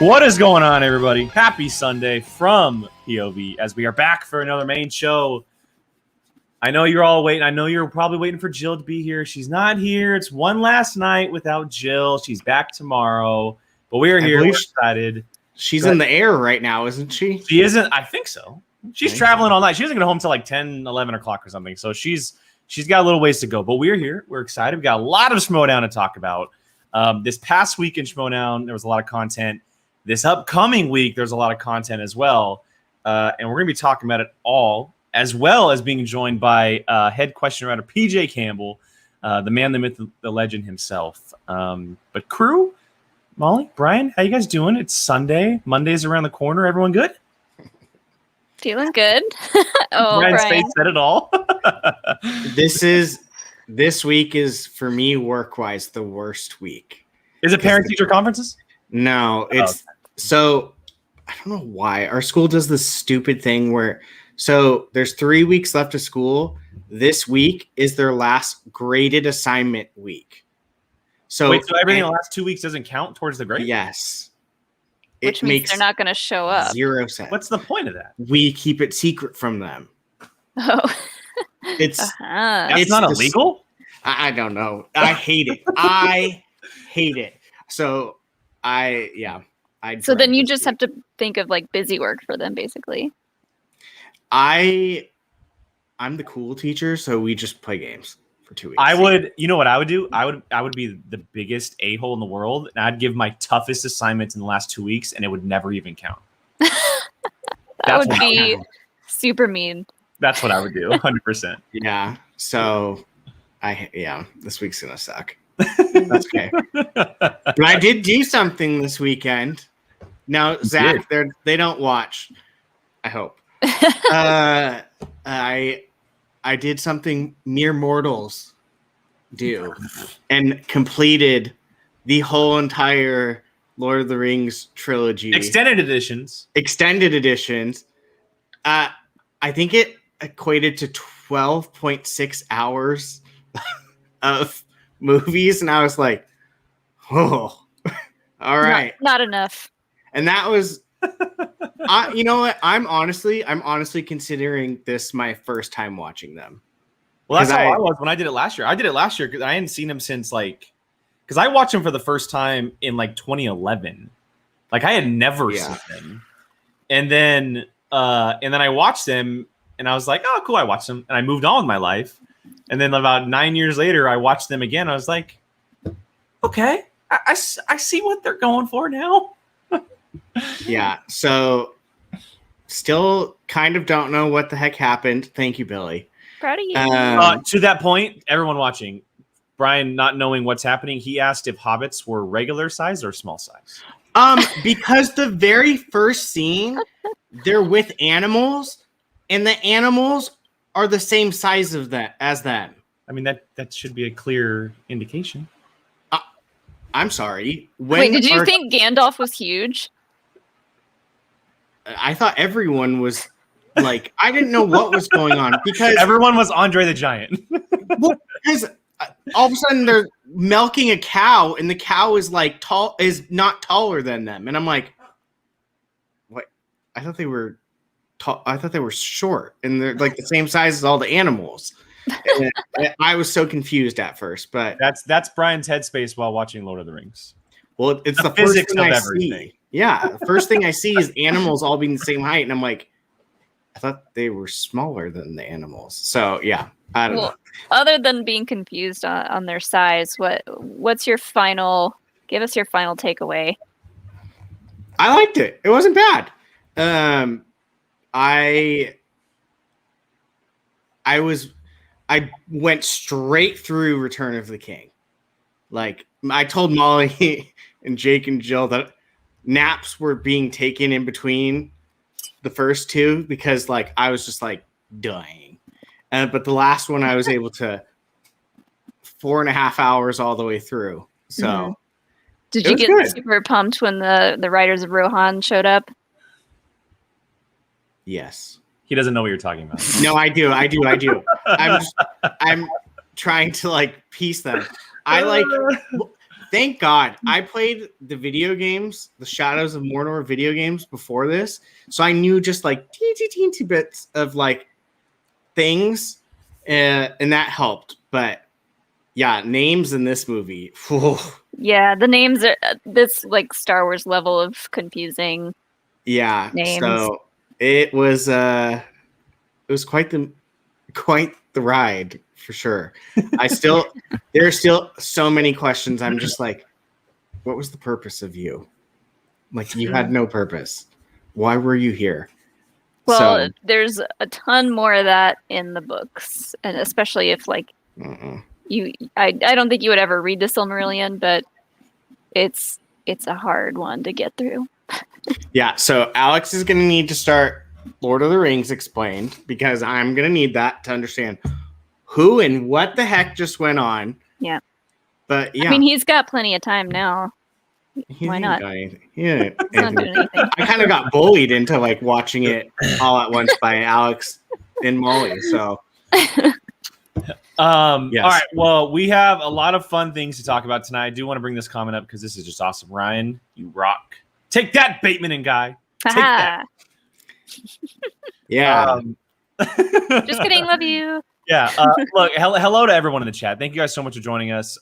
What is going on, everybody? Happy Sunday from POV as we are back for another main show. I know you're all waiting. I know you're probably waiting for Jill to be here. She's not here. It's one last night without Jill. She's back tomorrow. But we are here. We're excited. She's in the air right now, isn't she? She isn't. I think so. She's traveling all night. She doesn't get home till like 10, 11 o'clock or something. So she's got a little ways to go. But we're here. We're excited. We've got a lot of Schmoedown to talk about. This past week in Schmoedown, there was a lot of content. This upcoming week, there's a lot of content as well. And we're going to be talking about it all, as well as being joined by head question writer PJ Campbell, the man, the myth, the legend himself. But crew, Molly, Brian, how you guys doing? It's Sunday. Monday's around the corner. Everyone good? Feeling good. Brian's face said it all. This week is, for me, work-wise, the worst week. Is it parent-teacher conferences? No, it's so I don't know why our school does this stupid thing where there's 3 weeks left of school. This week is their last graded assignment week. So everything in the last 2 weeks doesn't count towards the grade? Yes. Which means they're not going to show up. 0 cents. What's the point of that? We keep it secret from them. Oh. That's not illegal? I don't know. I hate it. I hate it. So So then you just have to think of like busy work for them, basically. I'm the cool teacher, so we just play games for 2 weeks. You know what I would do? I would be the biggest a-hole in the world, and I'd give my toughest assignments in the last 2 weeks, and it would never even count. That would be super mean. That's what I would do, 100%. Yeah. So this week's gonna suck. That's okay. But I did do something this weekend. Now, Zach, they don't watch. I hope. I did something mere mortals do, and completed the whole entire Lord of the Rings trilogy. Extended editions. I think it equated to 12.6 hours of movies, and I was like, oh, all right. Not enough. And that was, you know what? I'm honestly considering this my first time watching them. Well, that's how I was when I did it last year. I did it last year because I hadn't seen them since because I watched them for the first time in 2011. Like I had never seen them. And then I watched them and I was like, oh, cool. I watched them and I moved on with my life. And then about 9 years later, I watched them again. I was like, okay, I see what they're going for now. Yeah. So still kind of don't know what the heck happened. Thank you, Billy. Proud of you. To that point, everyone watching, Brian not knowing what's happening, he asked if hobbits were regular size or small size. Because the very first scene, they're with animals, and the animals are the same size as them. I mean, that should be a clear indication. I'm sorry. Wait, did you think Gandalf was huge? I thought everyone was like, I didn't know what was going on because everyone was Andre the Giant. Well, because all of a sudden they're milking a cow, and the cow is not taller than them, and I'm like, what? I thought they were tall. I thought they were short, and they're like the same size as all the animals. And I was so confused at first, but that's Brian's headspace while watching Lord of the Rings. Well, it's the first thing I see. Yeah, the first thing I see is animals all being the same height, and I'm like, I thought they were smaller than the animals. So yeah, I don't know. Other than being confused on their size, what's your final? Give us your final takeaway. I liked it. It wasn't bad. I went straight through Return of the King. Like I told Molly and Jake and Jill that naps were being taken in between the first two because I was just dying. But the last one I was able to 4.5 hours all the way through. So Did you get super pumped when the Riders of Rohan showed up? Yes. He doesn't know what you're talking about. No, I do. I'm trying to piece them. thank God I played the video games, the Shadows of Mordor video games before this, so I knew just like teensy bits of like things, and that helped. But yeah, names in this movie. Whew. Yeah, the names are this like Star Wars level of confusing. Yeah, Names. so it was quite the ride for sure. There are still so many questions. I'm just like, what was the purpose of you? Like, you had no purpose. Why were you here? Well, there's a ton more of that in the books, and especially if like I don't think you would ever read the Silmarillion, but it's a hard one to get through. Yeah, so Alex is going to need to start Lord of the Rings explained, because I'm going to need that to understand who and what the heck just went on. Yeah. But yeah. I mean, he's got plenty of time now. Why not? Yeah. Not doing anything. I kind of got bullied into like watching it all at once by Alex and Molly. So Yes. All right. Well, we have a lot of fun things to talk about tonight. I do want to bring this comment up because this is just awesome. Ryan, you rock. Take that, Bateman and Guy. Take that. Yeah. Just kidding. Love you. Yeah. Look, hello to everyone in the chat. Thank you guys so much for joining us.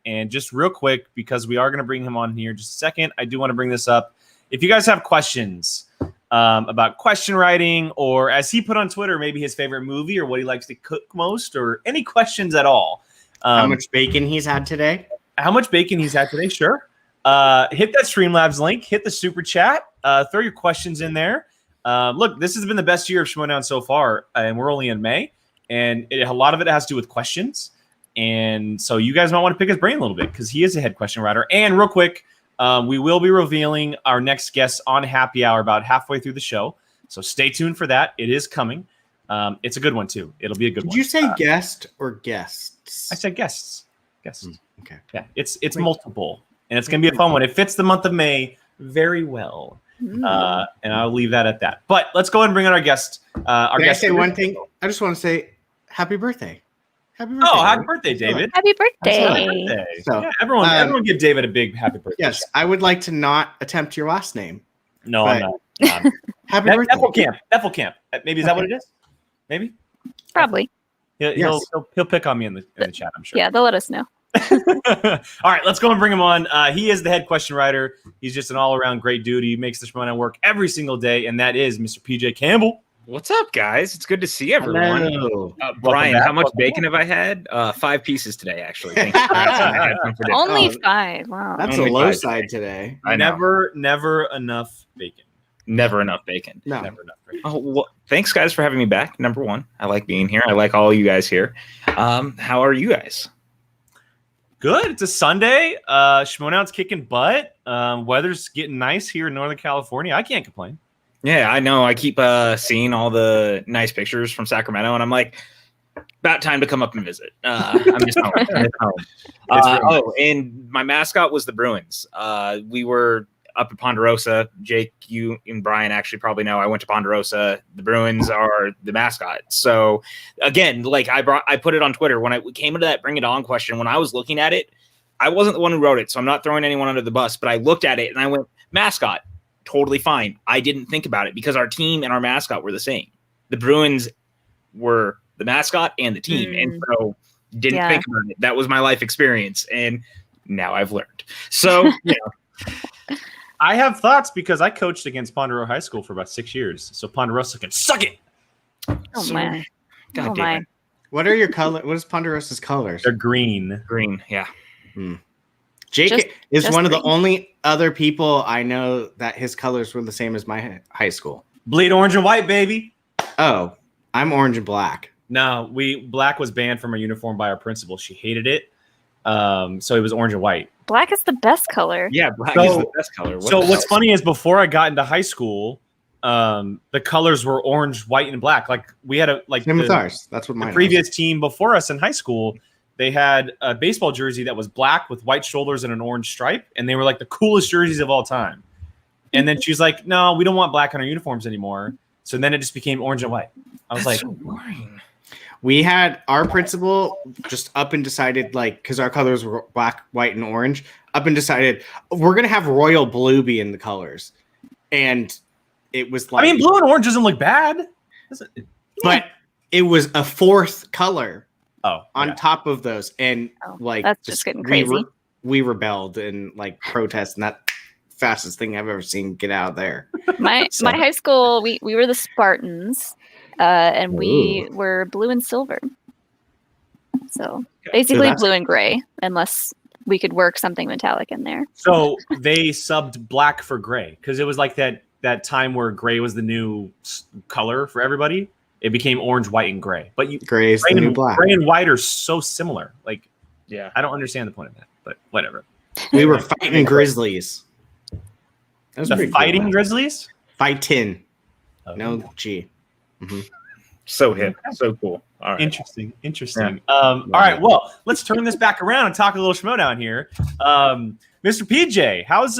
And just real quick, because we are going to bring him on here in just a second, I do want to bring this up. If you guys have questions about question writing, or as he put on Twitter, maybe his favorite movie or what he likes to cook most, or any questions at all. How much bacon he's had today? Sure. Hit that Streamlabs link, hit the super chat, throw your questions in there. Look, this has been the best year of Schmoedown so far, and we're only in May, and a lot of it has to do with questions. And so you guys might want to pick his brain a little bit, because he is a head question writer. And real quick, we will be revealing our next guest on Happy Hour about halfway through the show. So stay tuned for that. It is coming. It's a good one, too. It'll be a good one. Did you say guest or guests? I said guests. Okay. Yeah, it's multiple. And it's going to be a fun one. It fits the month of May very well. And I'll leave that at that. But let's go ahead and bring on our guest. Can I say one thing? I just want to say happy birthday. Happy birthday. Oh, happy birthday, David. Happy birthday. Happy birthday. So, yeah, everyone give David a big happy birthday. Yes, I would like to not attempt your last name. No, I'm not. Happy birthday. Nefelkamp. Maybe is that what it is? Maybe? Probably. He'll pick on me in the chat, I'm sure. Yeah, they'll let us know. All right, let's go and bring him on. He is the head question writer. He's just an all-around great dude. He makes the Schmoedown work every single day, and that is Mr. PJ Campbell. What's up, guys? It's good to see everyone. Hello. Brian, how much bacon have I had? 5 pieces today, actually. Thanks for asking. I had some for dinner. Only 5. Wow. That's Only a low 5 side today. I know. Never enough bacon. Never enough bacon. No. Never enough bacon. Oh, well, thanks, guys, for having me back. Number one, I like being here. I like all you guys here. How are you guys? Good. It's a Sunday. Schmoedown's kicking butt. Weather's getting nice here in Northern California. I can't complain. Yeah, I know. I keep seeing all the nice pictures from Sacramento, and I'm like, about time to come up and visit. I'm just home. And my mascot was the Bruins. We were up at Ponderosa. Jake, you and Brian actually probably know I went to Ponderosa. The Bruins are the mascot. So again, like I put it on Twitter when I came into that Bring It On question. When I was looking at it, I wasn't the one who wrote it, so I'm not throwing anyone under the bus. But I looked at it and I went, mascot, totally fine. I didn't think about it because our team and our mascot were the same. The Bruins were the mascot and the team, and so didn't think about it. That was my life experience, and now I've learned. So I have thoughts because I coached against Ponderosa High School for about 6 years. So Ponderosa can suck it. Oh, my. God damn it. What are your color? What is Ponderosa's colors? They're green. Green, yeah. Jake is one of the only other people I know that his colors were the same as my high school. Bleed orange and white, baby. Oh, I'm orange and black. No, black was banned from our uniform by our principal. She hated it. So it was orange and white. Black is the best color. Yeah, black is the best color. What's funny is before I got into high school, the colors were orange, white, and black. Like we had same with ours. That's what the previous team before us in high school. They had a baseball jersey that was black with white shoulders and an orange stripe, and they were like the coolest jerseys of all time. And then she's like, "No, we don't want black on our uniforms anymore." So then it just became orange and white. I was That's like, so boring. We had our principal just up and decided, like, because our colors were black, white, and orange, up and decided we're gonna have royal blue be in the colors, and it was like, I mean, blue and orange doesn't look bad, but it was a fourth color on yeah. top of those, and like that's just getting crazy. We rebelled and like protest, and that fastest thing I've ever seen get out of there. My high school, we were the Spartans, and we were blue and silver. So basically blue and gray, unless we could work something metallic in there. So they subbed black for gray because it was like that time where gray was the new color for everybody. It became orange, white, and gray. But gray is the new black. Gray and white are so similar. Like, yeah, I don't understand the point of that, but whatever. We were fighting grizzlies. That was fighting cool, grizzlies? Fighting. No G. Mm-hmm. So hip. So cool. All right. Interesting. Yeah. All right. Well, let's turn this back around and talk a little Schmoedown here. Mr. PJ, how's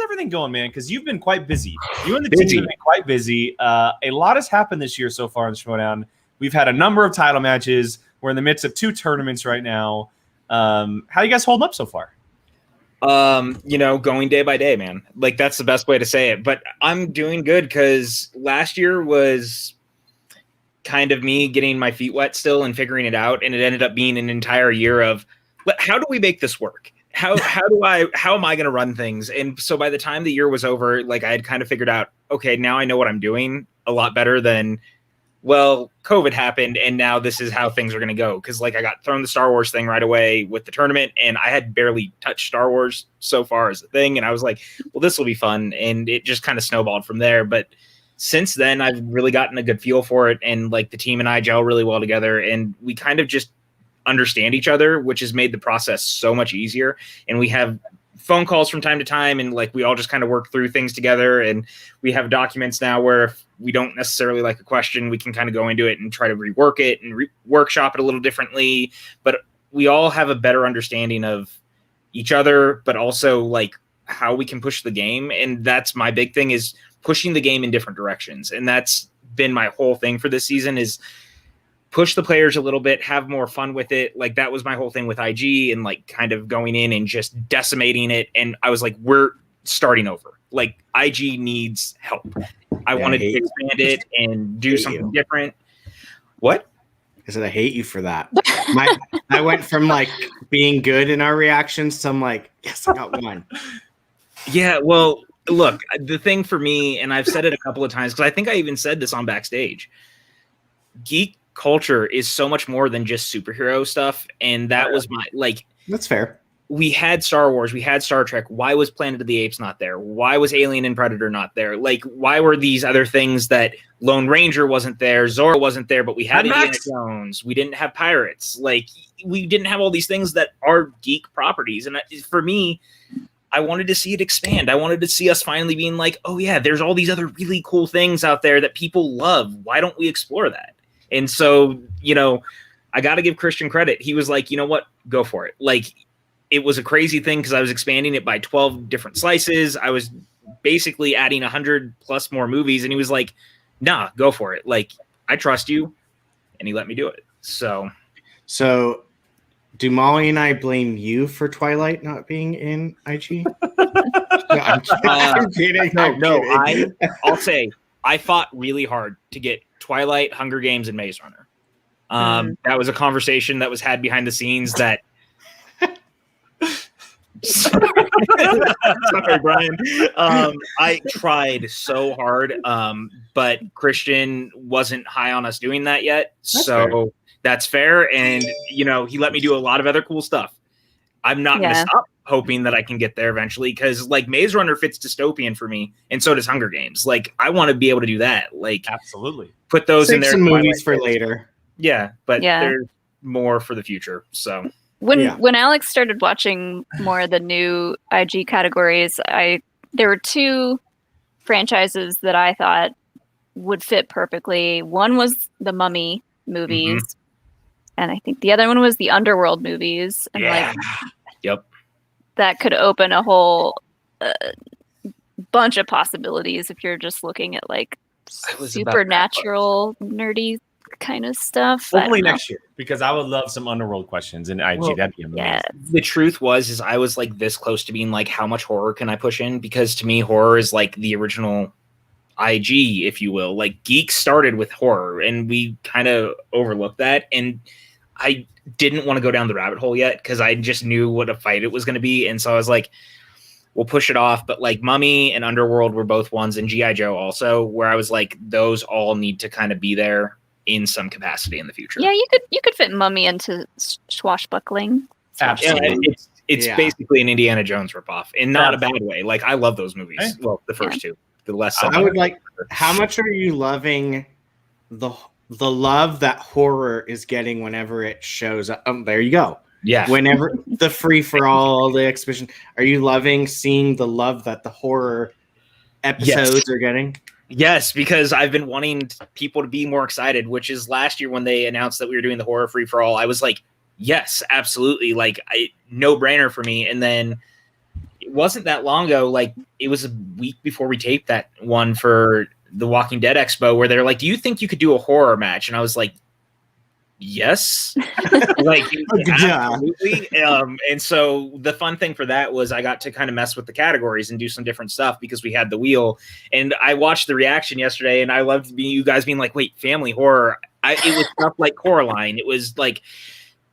everything going, man? Because you've been quite busy. You and the team have been quite busy. A lot has happened this year so far in Schmoedown. We've had a number of title matches. We're in the midst of 2 tournaments right now. How you guys holding up so far? Going day by day, man. Like, that's the best way to say it. But I'm doing good because last year was kind of me getting my feet wet still and figuring it out, and it ended up being an entire year of how do we make this work? How am I going to run things? And so by the time the year was over, like, I had kind of figured out, okay, now I know what I'm doing a lot better than, well, COVID happened and now this is how things are going to go. Cause like I got thrown the Star Wars thing right away with the tournament, and I had barely touched Star Wars so far as a thing. And I was like, well, this will be fun. And it just kind of snowballed from there. But since then I've really gotten a good feel for it. And like the team and I gel really well together, and we kind of just understand each other, which has made the process so much easier. And we have phone calls from time to time, and like we all just kind of work through things together. And we have documents now where if we don't necessarily like a question, we can kind of go into it and try to rework it and workshop it a little differently. But we all have a better understanding of each other, but also like how we can push the game. And that's my big thing, is pushing the game in different directions. And that's been my whole thing for this season, is push the players a little bit, have more fun with it. Like that was my whole thing with IG, and like kind of going in and just decimating it. And I was like, we're starting over. Like IG needs help. I wanted to expand it and do something different. What? I said, I hate you for that. I went from like being good in our reactions to I'm like, yes, I got one. Yeah, well, look, the thing for me, and I've said it a couple of times, because I think I even said this on Backstage, geek culture is so much more than just superhero stuff. And that was my, like, that's fair. We had Star Wars, we had Star Trek. Why was Planet of the Apes not there? Why was Alien and Predator not there? Like, why were these other things that Lone Ranger wasn't there, Zorro wasn't there, but we had Indiana Jones. We didn't have pirates. Like, we didn't have all these things that are geek properties. And for me, I wanted to see it expand. I wanted to see us finally being like, oh yeah, there's all these other really cool things out there that people love. Why don't we explore that? And so, I got to give Christian credit. He was like, you know what? Go for it. Like, it was a crazy thing because I was expanding it by 12 different slices. I was basically adding 100 plus more movies. And he was like, nah, go for it. Like, I trust you. And he let me do it. So do Molly and I blame you for Twilight not being in IG? I'm kidding. I'll say I fought really hard to get Twilight, Hunger Games, and Maze Runner. That was a conversation that was had behind the scenes that sorry, Brian. I tried so hard, but Christian wasn't high on us doing that yet. That's fair. And, he let me do a lot of other cool stuff. I'm not going to stop hoping that I can get there eventually, because like Maze Runner fits dystopian for me, and so does Hunger Games. Like, I want to be able to do that. Like, absolutely put those in there. Some movies for later. Yeah, but there's more for the future. So when Alex started watching more of the new IG categories, there were 2 franchises that I thought would fit perfectly. One was the Mummy movies, and I think the other one was the Underworld movies. And that could open a whole bunch of possibilities if you're just looking at like supernatural nerdy kind of stuff. Hopefully next year, because I would love some Underworld questions in IG. Well, That'd be amazing. Yeah. The truth is I was like this close to being like, how much horror can I push in? Because to me, horror is like the original IG, if you will. Like Geeks started with horror, and we kind of overlooked that. And I didn't want to go down the rabbit hole yet because I just knew what a fight it was going to be. And so I was like, we'll push it off. But like Mummy and Underworld were both ones, and G.I. Joe also, where I was like, those all need to kind of be there in some capacity in the future. Yeah, you could fit Mummy into swashbuckling. Absolutely. Yeah, it's basically an Indiana Jones ripoff, and not a bad way. Like I love those movies. Okay. Well, the first two, the less. I would like. How much are you loving the love that horror is getting whenever it shows up? There you go. Yeah. Whenever the free for all, the exhibition, are you loving seeing the love that the horror episodes are getting? Yes, because I've been wanting people to be more excited, which is last year when they announced that we were doing the horror free for all. I was like, yes, absolutely. Like, no brainer for me. And then it wasn't that long ago. Like, it was a week before we taped that one for the Walking Dead Expo where they're like, do you think you could do a horror match? And I was like, yes. Like, absolutely. And so the fun thing for that was I got to kind of mess with the categories and do some different stuff because we had the wheel. And I watched the reaction yesterday, and I loved you guys being like, wait, family horror. It was stuff like Coraline. It was like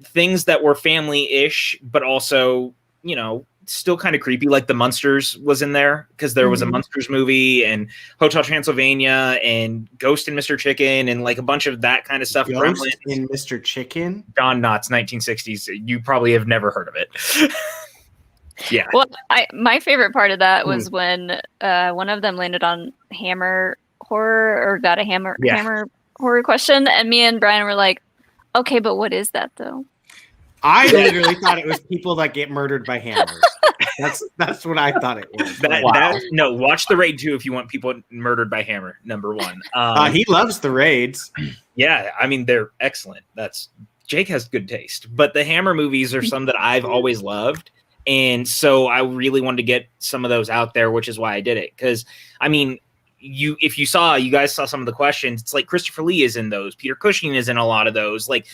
things that were family-ish, but also, you know, still kind of creepy. Like the Munsters was in there because there was a Munsters movie, and Hotel Transylvania, and Ghost and Mr. Chicken, and like a bunch of that kind of stuff. Ghost in Mr. Chicken? Don Knotts, 1960s. You probably have never heard of it. Yeah. Well, my favorite part of that was when one of them landed on Hammer horror or got a Hammer horror question, and me and Brian were like, okay, but what is that though? I literally thought it was people that get murdered by hammers. That's what I thought it was. No, watch the Raid 2 if you want people murdered by hammer. Number one. He loves the raids. Yeah, I mean they're excellent. Jake has good taste, but the Hammer movies are some that I've always loved, and so I really wanted to get some of those out there, which is why I did it. Because I mean, you guys saw some of the questions. It's like Christopher Lee is in those. Peter Cushing is in a lot of those. Like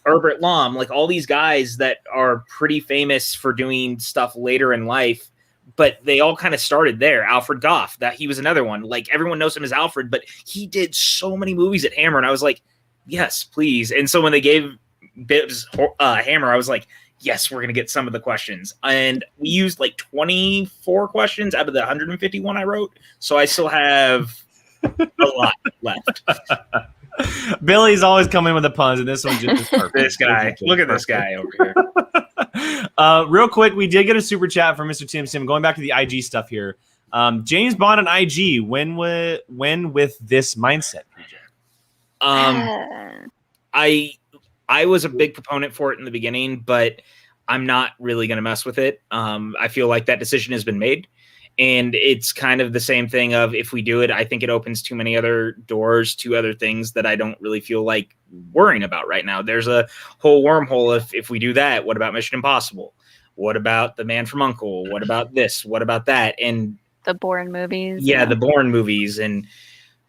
Herbert Lom, like all these guys that are pretty famous for doing stuff later in life, but they all kind of started there. Alfred Goff, that he was another one. Like everyone knows him as Alfred, but he did so many movies at Hammer, and I was like, yes, please. And so when they gave Bibbs Hammer, I was like, yes, we're gonna get some of the questions. And we used like 24 questions out of the 151 I wrote, so I still have a lot left. Billy's always coming with the puns, and this one just is perfect. This guy, look at this guy over here. Real quick, we did get a super chat from Mr. Tim Sim. Going back to the IG stuff here, James Bond on IG. When with this mindset, PJ? I was a big proponent for it in the beginning, but I'm not really going to mess with it. I feel like that decision has been made. And it's kind of the same thing of if we do it, I think it opens too many other doors to other things that I don't really feel like worrying about right now. There's a whole wormhole. If we do that, what about Mission Impossible? What about The Man from U.N.C.L.E.? What about this? What about that? And the Bourne movies. Yeah, the Bourne movies. And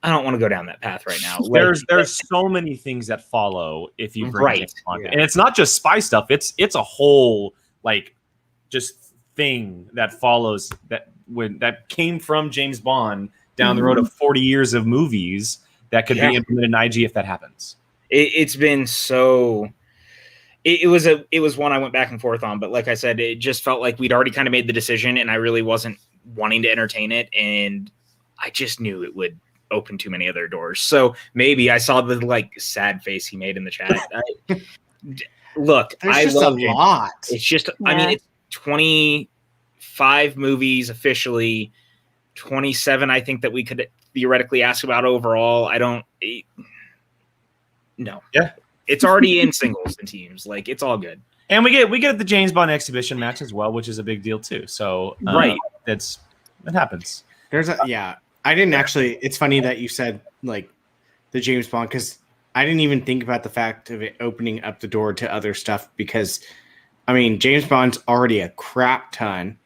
I don't want to go down that path right now. There's so many things that follow if you bring it on. And it's not just spy stuff. It's a whole like just thing that follows that came from James Bond down the road of 40 years of movies that could be implemented in IG if that happens. It's been so. It was one I went back and forth on, but like I said, it just felt like we'd already kind of made the decision, and I really wasn't wanting to entertain it, and I just knew it would open too many other doors. So maybe I saw the like sad face he made in the chat. Look, there's I just love a lot. It's just, I mean, it's 25 movies officially, 27 I think that we could theoretically ask about overall. No. Yeah. It's already in singles and teams. Like, it's all good. And we get the James Bond exhibition match as well, which is a big deal too. So it happens. I didn't actually. It's funny that you said like the James Bond, because I didn't even think about the fact of it opening up the door to other stuff, because I mean James Bond's already a crap ton.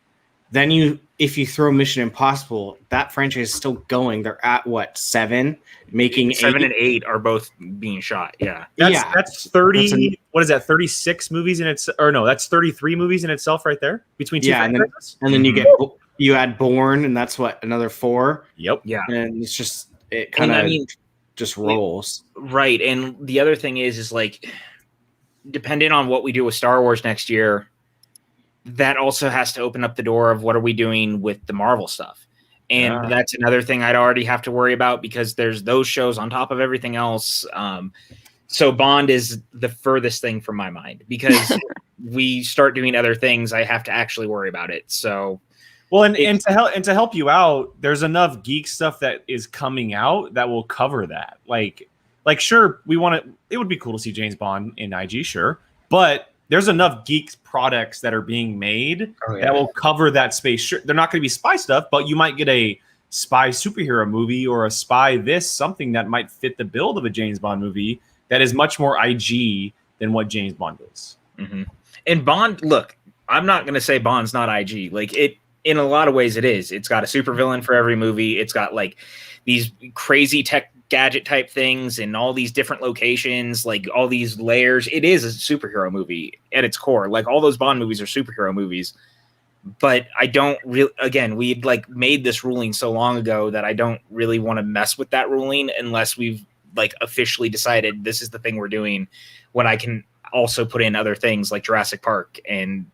Then you if you throw Mission Impossible, that franchise is still going. They're at what, 7, making 7 8? and 8 are both being shot. Yeah, That's 30. What is that? 36 movies in its, or no? That's 33 movies in itself, right there between two franchises. And then you add Bourne, and that's what, another 4. Yep. Yeah, And it's just it kind of just rolls. Right. And the other thing is like, depending on what we do with Star Wars next year, that also has to open up the door of what are we doing with the Marvel stuff. And that's another thing I'd already have to worry about, because there's those shows on top of everything else. So Bond is the furthest thing from my mind, because we start doing other things, I have to actually worry about it. So, well, and to help you out, there's enough geek stuff that is coming out that will cover that. Like sure, it would be cool to see James Bond in IG, sure, but there's enough geeks products that are being made that will cover that space. Sure, they're not going to be spy stuff, but you might get a spy superhero movie or a spy something that might fit the build of a James Bond movie that is much more IG than what James Bond is. Mm-hmm. And Bond, look, I'm not going to say Bond's not IG. Like, it, in a lot of ways it is. It's got a supervillain for every movie. It's got like these crazy tech gadget type things and all these different locations, like all these layers. It is a superhero movie at its core. Like, all those Bond movies are superhero movies, but I don't really, again, we'd like made this ruling so long ago that I don't really want to mess with that ruling unless we've like officially decided this is the thing we're doing, when I can also put in other things like Jurassic Park, and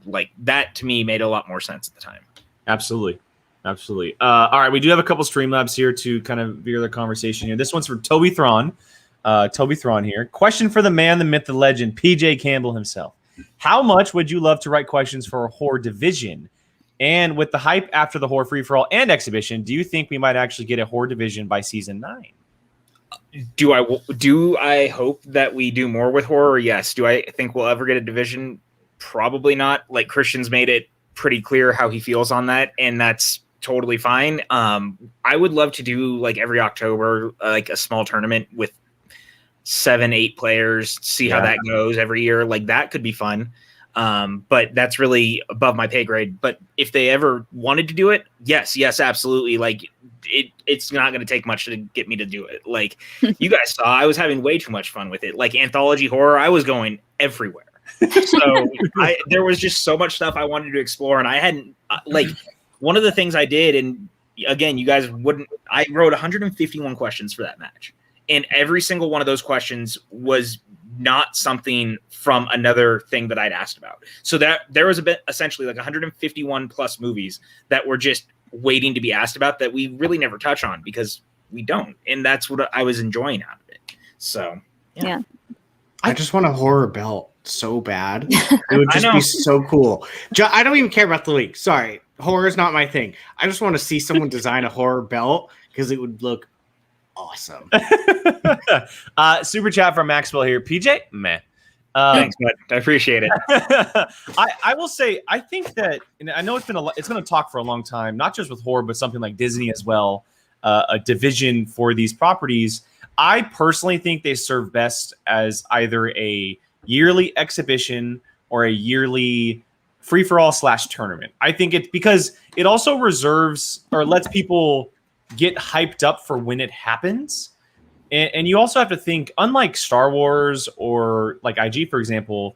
like that to me made a lot more sense at the time. Absolutely. All right, we do have a couple Streamlabs here to kind of veer the conversation here. This one's for Toby Thrawn. Toby Thrawn here. Question for the man, the myth, the legend, PJ Campbell himself. How much would you love to write questions for a horror division? And with the hype after the horror free-for-all and exhibition, do you think we might actually get a horror division by season 9? Do I hope that we do more with horror? Yes. Do I think we'll ever get a division? Probably not. Like, Christian's made it pretty clear how he feels on that, and that's totally fine. I would love to do like every October, like a small tournament with 7-8 players, see how that goes every year. Like, that could be fun. But that's really above my pay grade. But if they ever wanted to do it, yes, absolutely. Like, it's not going to take much to get me to do it. Like, you guys saw, I was having way too much fun with it. Like, anthology horror, I was going everywhere. So there was just so much stuff I wanted to explore, and I hadn't like, one of the things I did, and again, you guys wouldn't, I wrote 151 questions for that match, and every single one of those questions was not something from another thing that I'd asked about. So that there was a bit, essentially like 151 plus movies that were just waiting to be asked about that we really never touch on because we don't. And that's what I was enjoying out of it. So, yeah. I just want a horror belt so bad. It would just be so cool. I don't even care about the league. Sorry. Horror is not my thing. I just want to see someone design a horror belt because it would look awesome. Super chat from Maxwell here. PJ, meh. Thanks, bud. I appreciate it. I will say, I think that, and I know it's going to talk for a long time, not just with horror, but something like Disney as well, a division for these properties. I personally think they serve best as either a yearly exhibition or a yearly free-for-all / tournament. I think it's because it also reserves or lets people get hyped up for when it happens. And you also have to think, unlike Star Wars or like IG, for example,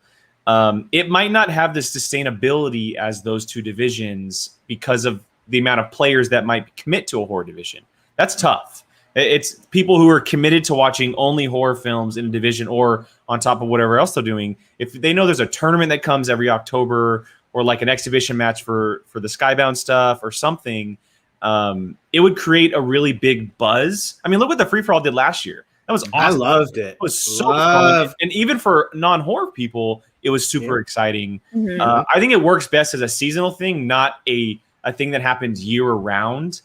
it might not have the sustainability as those two divisions because of the amount of players that might commit to a horror division. That's tough. It's people who are committed to watching only horror films in a division or on top of whatever else they're doing. If they know there's a tournament that comes every October or like an exhibition match for the Skybound stuff or something, it would create a really big buzz. I mean, look what the free-for-all did last year. That was awesome. I loved it. It was so fun. And even for non-horror people, it was super exciting. Mm-hmm. I think it works best as a seasonal thing, not a thing that happens year-round.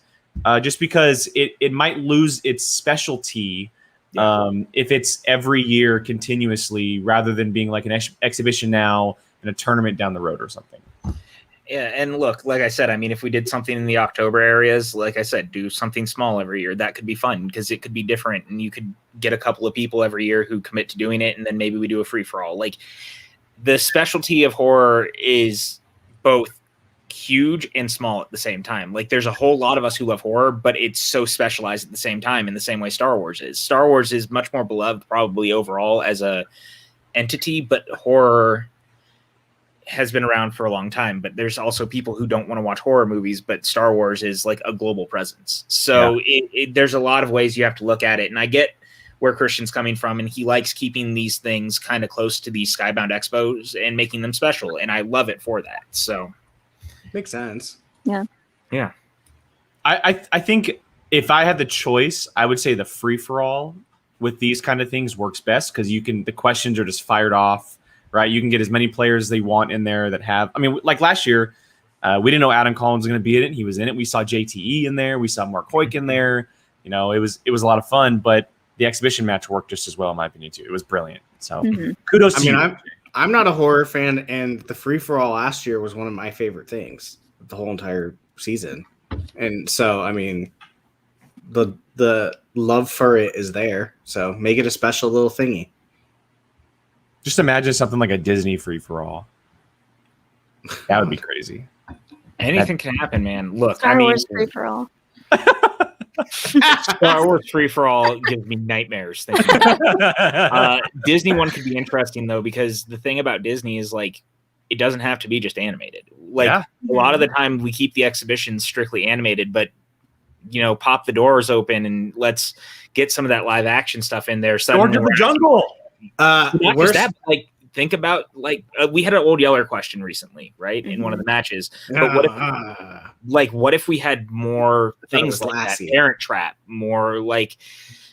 Just because it might lose its specialty if it's every year continuously rather than being like an exhibition now and a tournament down the road or something. Yeah, and look, like I said, I mean, if we did something in the October areas, like I said, do something small every year, that could be fun because it could be different and you could get a couple of people every year who commit to doing it, and then maybe we do a free-for-all. Like, the specialty of horror is both huge and small at the same time. Like there's a whole lot of us who love horror, but it's so specialized at the same time in the same way Star Wars is. Star Wars is much more beloved probably overall as a entity, but horror has been around for a long time. But there's also people who don't want to watch horror movies, but Star Wars is like a global presence. So there's a lot of ways you have to look at it. And I get where Christian's coming from, and he likes keeping these things kind of close to these Skybound Expos and making them special, and I love it for that. So makes sense. Yeah. I think if I had the choice, I would say the free-for-all with these kind of things works best because the questions are just fired off, right? You can get as many players as they want in there that have. I mean, like last year, we didn't know Adam Collins was going to be in it. He was in it. We saw JTE in there. We saw Mark Hoyk in there. It was a lot of fun, but the exhibition match worked just as well, in my opinion, too. It was brilliant. So kudos to you. I'm not a horror fan, and the free-for-all last year was one of my favorite things the whole entire season. And so, I mean, the love for it is there. So make it a special little thingy. Just imagine something like a Disney free-for-all. That would be crazy. Anything can happen, man. Look, Star Wars free-for-all. Star Wars free-for-all gives me nightmares. Disney one could be interesting though, because the thing about Disney is like it doesn't have to be just animated. Like a lot of the time we keep the exhibitions strictly animated, but pop the doors open and let's get some of that live action stuff in there. George of the Jungle. Not just that, but like think about we had an Old Yeller question recently, right? In one of the matches. But what if we had more things like that? Parent Trap, more like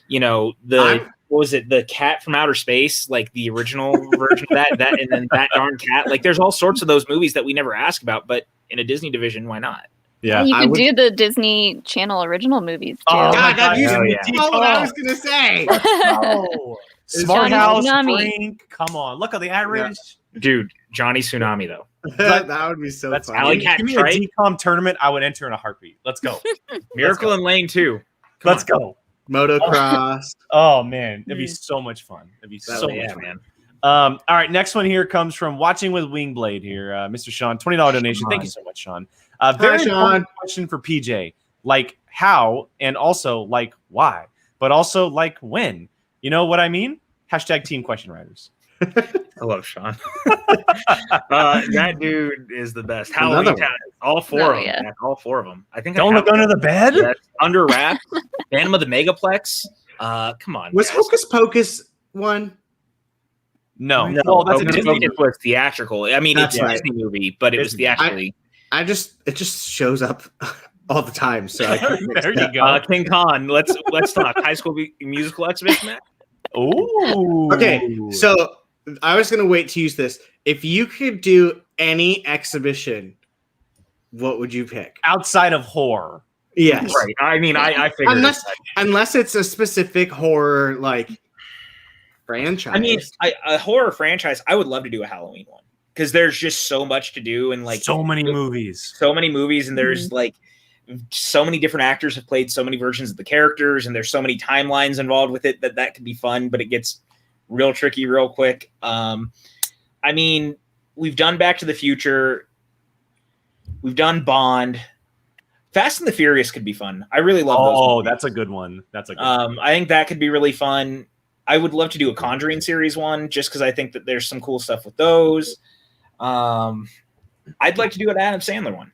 what was it? The Cat from Outer Space, like the original version of that, and then That Darn Cat. Like there's all sorts of those movies that we never ask about, but in a Disney division, why not? Yeah, you could do the Disney Channel original movies too. Oh God, that used to be what I was gonna say. Smart House, Frank, come on. Look at the Irish. Dude, Johnny Tsunami, though. That would be so fun. Alley Cat Give me a DCOM tournament, I would enter in a heartbeat. Let's go. Miracle in Lane 2. Let's go. Motocross. Oh, man. It'd be so much fun. It'd be so much fun. Man. All right, next one here comes from Watching with Wingblade here. Mr. Sean, $20 donation. Thank you so much, Sean. Very important question for PJ. Like how, and also like why, but also like when. You know what I mean? Hashtag team question writers. I love Sean. That dude is the best. Halloween Town, all four of them. Yeah. All four of them. I think. Don't look under the bed. Yeah, Under Wraps. Phantom of the Megaplex. Come on. Was Hocus Pocus one? No. Well, that's Hocus Pocus was theatrical. I mean, it's a Disney movie, but it was theatrically. It just shows up all the time. So there you go. King Khan. Let's talk High School Musical exhibition, Matt. Oh. Okay, so I was gonna wait to use this. If you could do any exhibition, what would you pick outside of horror? Yes, right. I mean, I figured unless it's a specific horror like franchise. I mean, a horror franchise. I would love to do a Halloween one because there's just so much to do and like so many movies, and there's like. So many different actors have played so many versions of the characters, and there's so many timelines involved with it that could be fun, but it gets real tricky real quick. I mean, we've done Back to the Future. We've done Bond. Fast and the Furious could be fun. I really love those. Oh, that's a good one. I think that could be really fun. I would love to do a Conjuring series one just because I think that there's some cool stuff with those. I'd like to do an Adam Sandler one.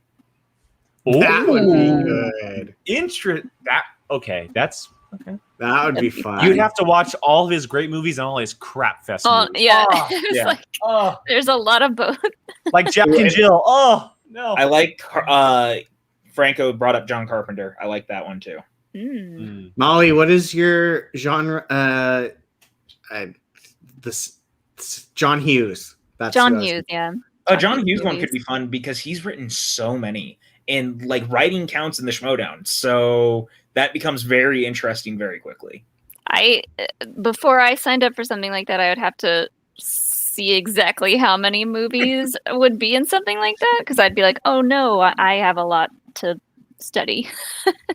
That would be good. That's okay. That would be fun. You'd have to watch all of his great movies and all his crap fest movies. Yeah. There's a lot of both. Like Jack and Jill. Oh, no. I like Franco brought up John Carpenter. I like that one too. Molly, what is your genre? This John Hughes. That's John Hughes, yeah. John Hughes one could be fun because he's written so many. And like writing counts in the Schmoedown, so that becomes very interesting very quickly. Before I signed up for something like that, I would have to see exactly how many movies would be in something like that because I'd be like, oh no, I have a lot to study.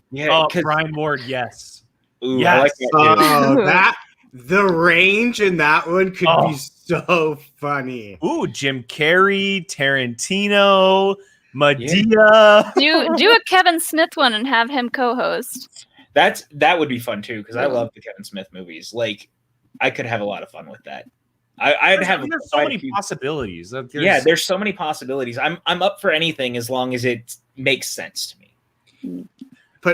Yeah, Brian Ward, yes. Ooh, yes. I like that the range in that one could be so funny. Ooh, Jim Carrey, Tarantino. Medea. Do a Kevin Smith one and have him co-host. That would be fun too, because I love the Kevin Smith movies. Like, I could have a lot of fun with that. I'd have. There's so many possibilities. There's so many possibilities. I'm up for anything as long as it makes sense to me.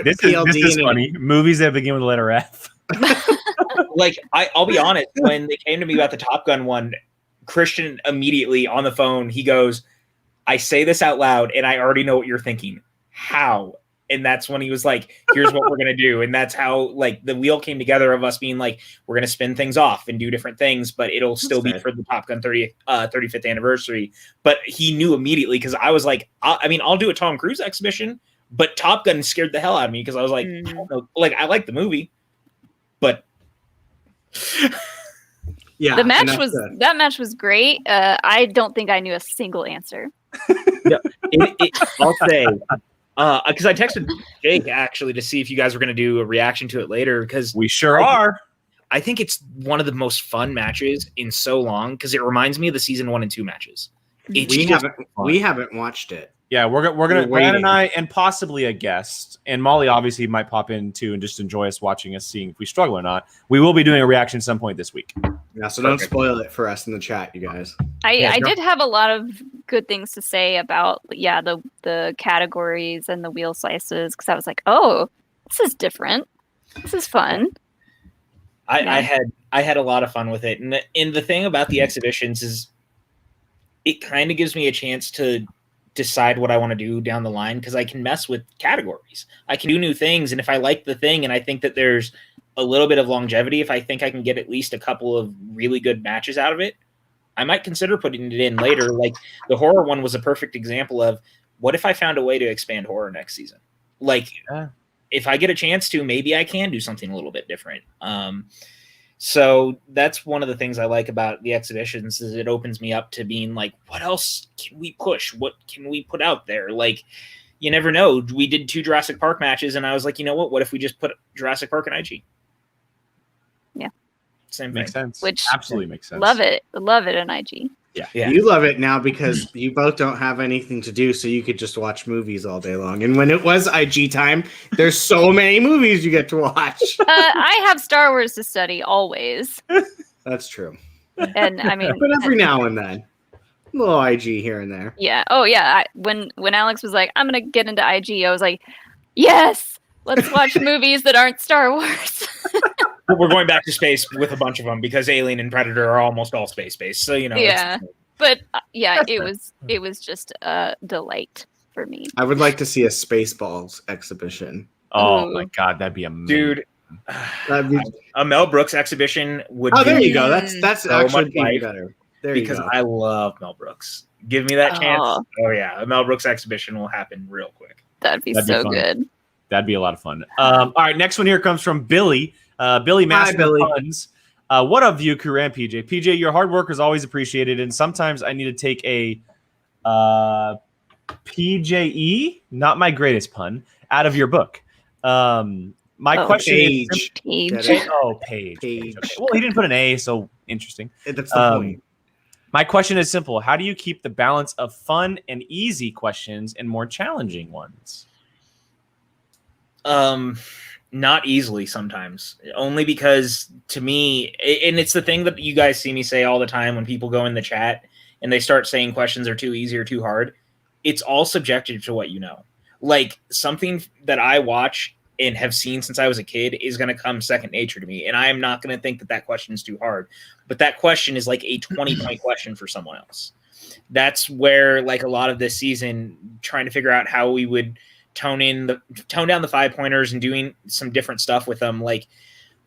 This is funny. Movies that begin with the letter F. Like, I'll be honest. When they came to me about the Top Gun one, Christian immediately on the phone, he goes, "I say this out loud, and I already know what you're thinking. How?" And that's when he was like, "Here's what we're going to do." And that's how, like, the wheel came together of us being like, we're going to spin things off and do different things, but it'll still be for the Top Gun 35th anniversary. But he knew immediately, because I was like, I'll do a Tom Cruise exhibition, but Top Gun scared the hell out of me, because I was like, I don't know. Like, I like the movie, but yeah, that match was great. I don't think I knew a single answer. No, I'll say, because I texted Jake actually to see if you guys were going to do a reaction to it later, because we sure are. I think it's one of the most fun matches in so long, because it reminds me of the season 1 and 2 matches. We haven't watched it. Yeah, we're gonna Brad and I, and possibly a guest, and Molly obviously might pop in too and just enjoy us watching us, seeing if we struggle or not. We will be doing a reaction at some point this week. Yeah, so don't spoil it for us in the chat, you guys. I did have a lot of good things to say about the categories and the wheel slices, because I was like, oh, this is different. This is fun. I had a lot of fun with it, and the thing about the exhibitions is it kind of gives me a chance to decide what I want to do down the line, because I can mess with categories. I can do new things, and if I like the thing and I think that there's a little bit of longevity, if I think I can get at least a couple of really good matches out of it, I might consider putting it in later. Like, the horror one was a perfect example of, what if I found a way to expand horror next season? Like, if I get a chance to, maybe I can do something a little bit different. So that's one of the things I like about the exhibitions, is it opens me up to being like, what else can we push? What can we put out there? Like, you never know. We did 2 Jurassic Park matches, and I was like, you know what? What if we just put Jurassic Park in IG? Yeah. Same makes thing. sense. Which absolutely makes sense. Love it in IG. Yeah. You love it now because you both don't have anything to do, so you could just watch movies all day long. And when it was IG time, there's so many movies you get to watch. I have Star Wars to study always. That's true. And I mean, but every now and then, a little IG here and there. Yeah. Oh yeah. When Alex was like, I'm gonna get into IG, I was like, yes, let's watch movies that aren't Star Wars. We're going back to space with a bunch of them, because Alien and Predator are almost all space-based. So, you know. Yeah. But it was just a delight for me. I would like to see a Spaceballs exhibition. Oh my God, that'd be amazing. Dude, a Mel Brooks exhibition would be... Oh, there you go. That's so actually better. There you go. Because I love Mel Brooks. Give me that chance. Oh, yeah. A Mel Brooks exhibition will happen real quick. That'd be so good. That'd be a lot of fun. All right, next one here comes from Billy. Billy Master Puns. What up, View Crew and PJ? PJ, your hard work is always appreciated, and sometimes I need to take a PJE, not my greatest pun, out of your book. My question is... Page. Page. Okay. Well, he didn't put an A, so interesting. That's the point. My question is simple. How do you keep the balance of fun and easy questions and more challenging ones? Not easily sometimes, only because to me, and it's the thing that you guys see me say all the time when people go in the chat and they start saying questions are too easy or too hard. It's all subjective to what you know. Like, something that I watch and have seen since I was a kid is going to come second nature to me. And I am not going to think that question is too hard, but that question is like a 20-point question for someone else. That's where, like, a lot of this season, trying to figure out how we would tone down the 5-pointers and doing some different stuff with them, like,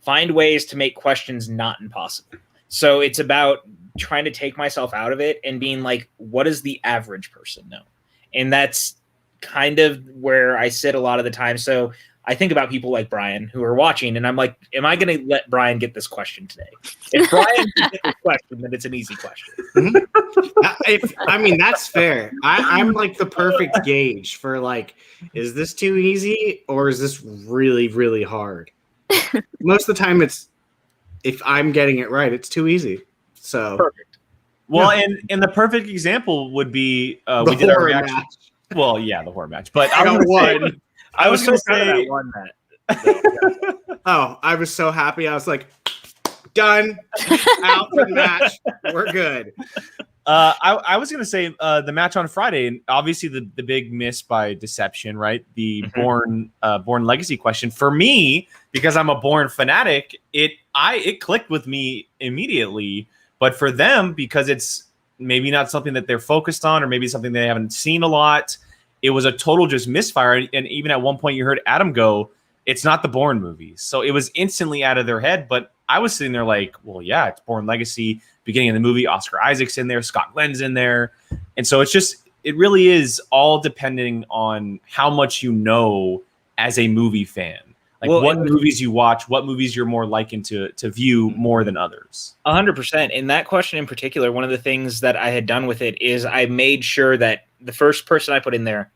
find ways to make questions not impossible. So it's about trying to take myself out of it and being like, what does the average person know? And that's kind of where I sit a lot of the time. So I think about people like Brian who are watching, and I'm like, am I going to let Brian get this question today? If Brian can get this question, then it's an easy question. I mean, that's fair. I'm like the perfect gauge for, like, is this too easy or is this really, really hard? Most of the time, if I'm getting it right, it's too easy. So perfect. Well, and the perfect example would be we did our reaction. Well, yeah, the horror match. But I got one. I was so going to proud of say that one Matt. Oh, I was so happy. I was like, done. Out for the match. We're good. I was going to say the match on Friday, and obviously the big miss by deception, right? The Born Legacy question for me, because I'm a Born fanatic. It clicked with me immediately, but for them, because it's maybe not something that they're focused on, or maybe something they haven't seen a lot, it was a total just misfire. And even at one point, you heard Adam go, "It's not the Bourne movies," so it was instantly out of their head. But I was sitting there like, well, yeah, it's Bourne Legacy. Beginning of the movie, Oscar Isaac's in there, Scott Glenn's in there, and so it really is all depending on how much you know as a movie fan. Like what movies you watch, what movies you're more likened to view more than others. 100%. In that question in particular, one of the things that I had done with it is I made sure that the first person I put in there,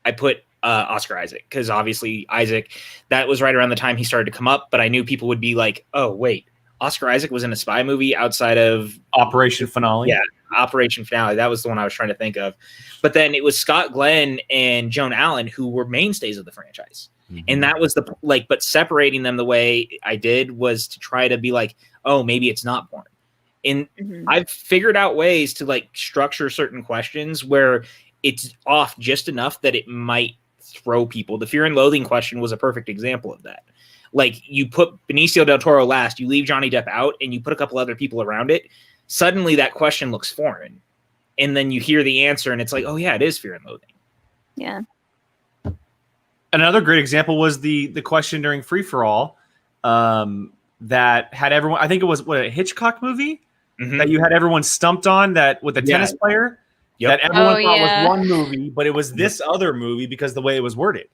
I put Oscar Isaac, because obviously Isaac, that was right around the time he started to come up, but I knew people would be like, oh, wait, Oscar Isaac was in a spy movie outside of Operation Finale. Yeah, Operation Finale. That was the one I was trying to think of. But then it was Scott Glenn and Joan Allen who were mainstays of the franchise. Mm-hmm. And that was but separating them the way I did was to try to be like, oh, maybe it's not Bourne. And I've figured out ways to like structure certain questions where it's off just enough that it might throw people. The Fear and Loathing question was a perfect example of that. Like, you put Benicio del Toro last, you leave Johnny Depp out, and you put a couple other people around it. Suddenly that question looks foreign. And then you hear the answer, and it's like, oh, yeah, it is Fear and Loathing. Yeah. Another great example was the question during Free For All that had everyone, I think it was a Hitchcock movie that you had everyone stumped on, that with a tennis player that everyone thought was one movie, but it was this other movie because the way it was worded.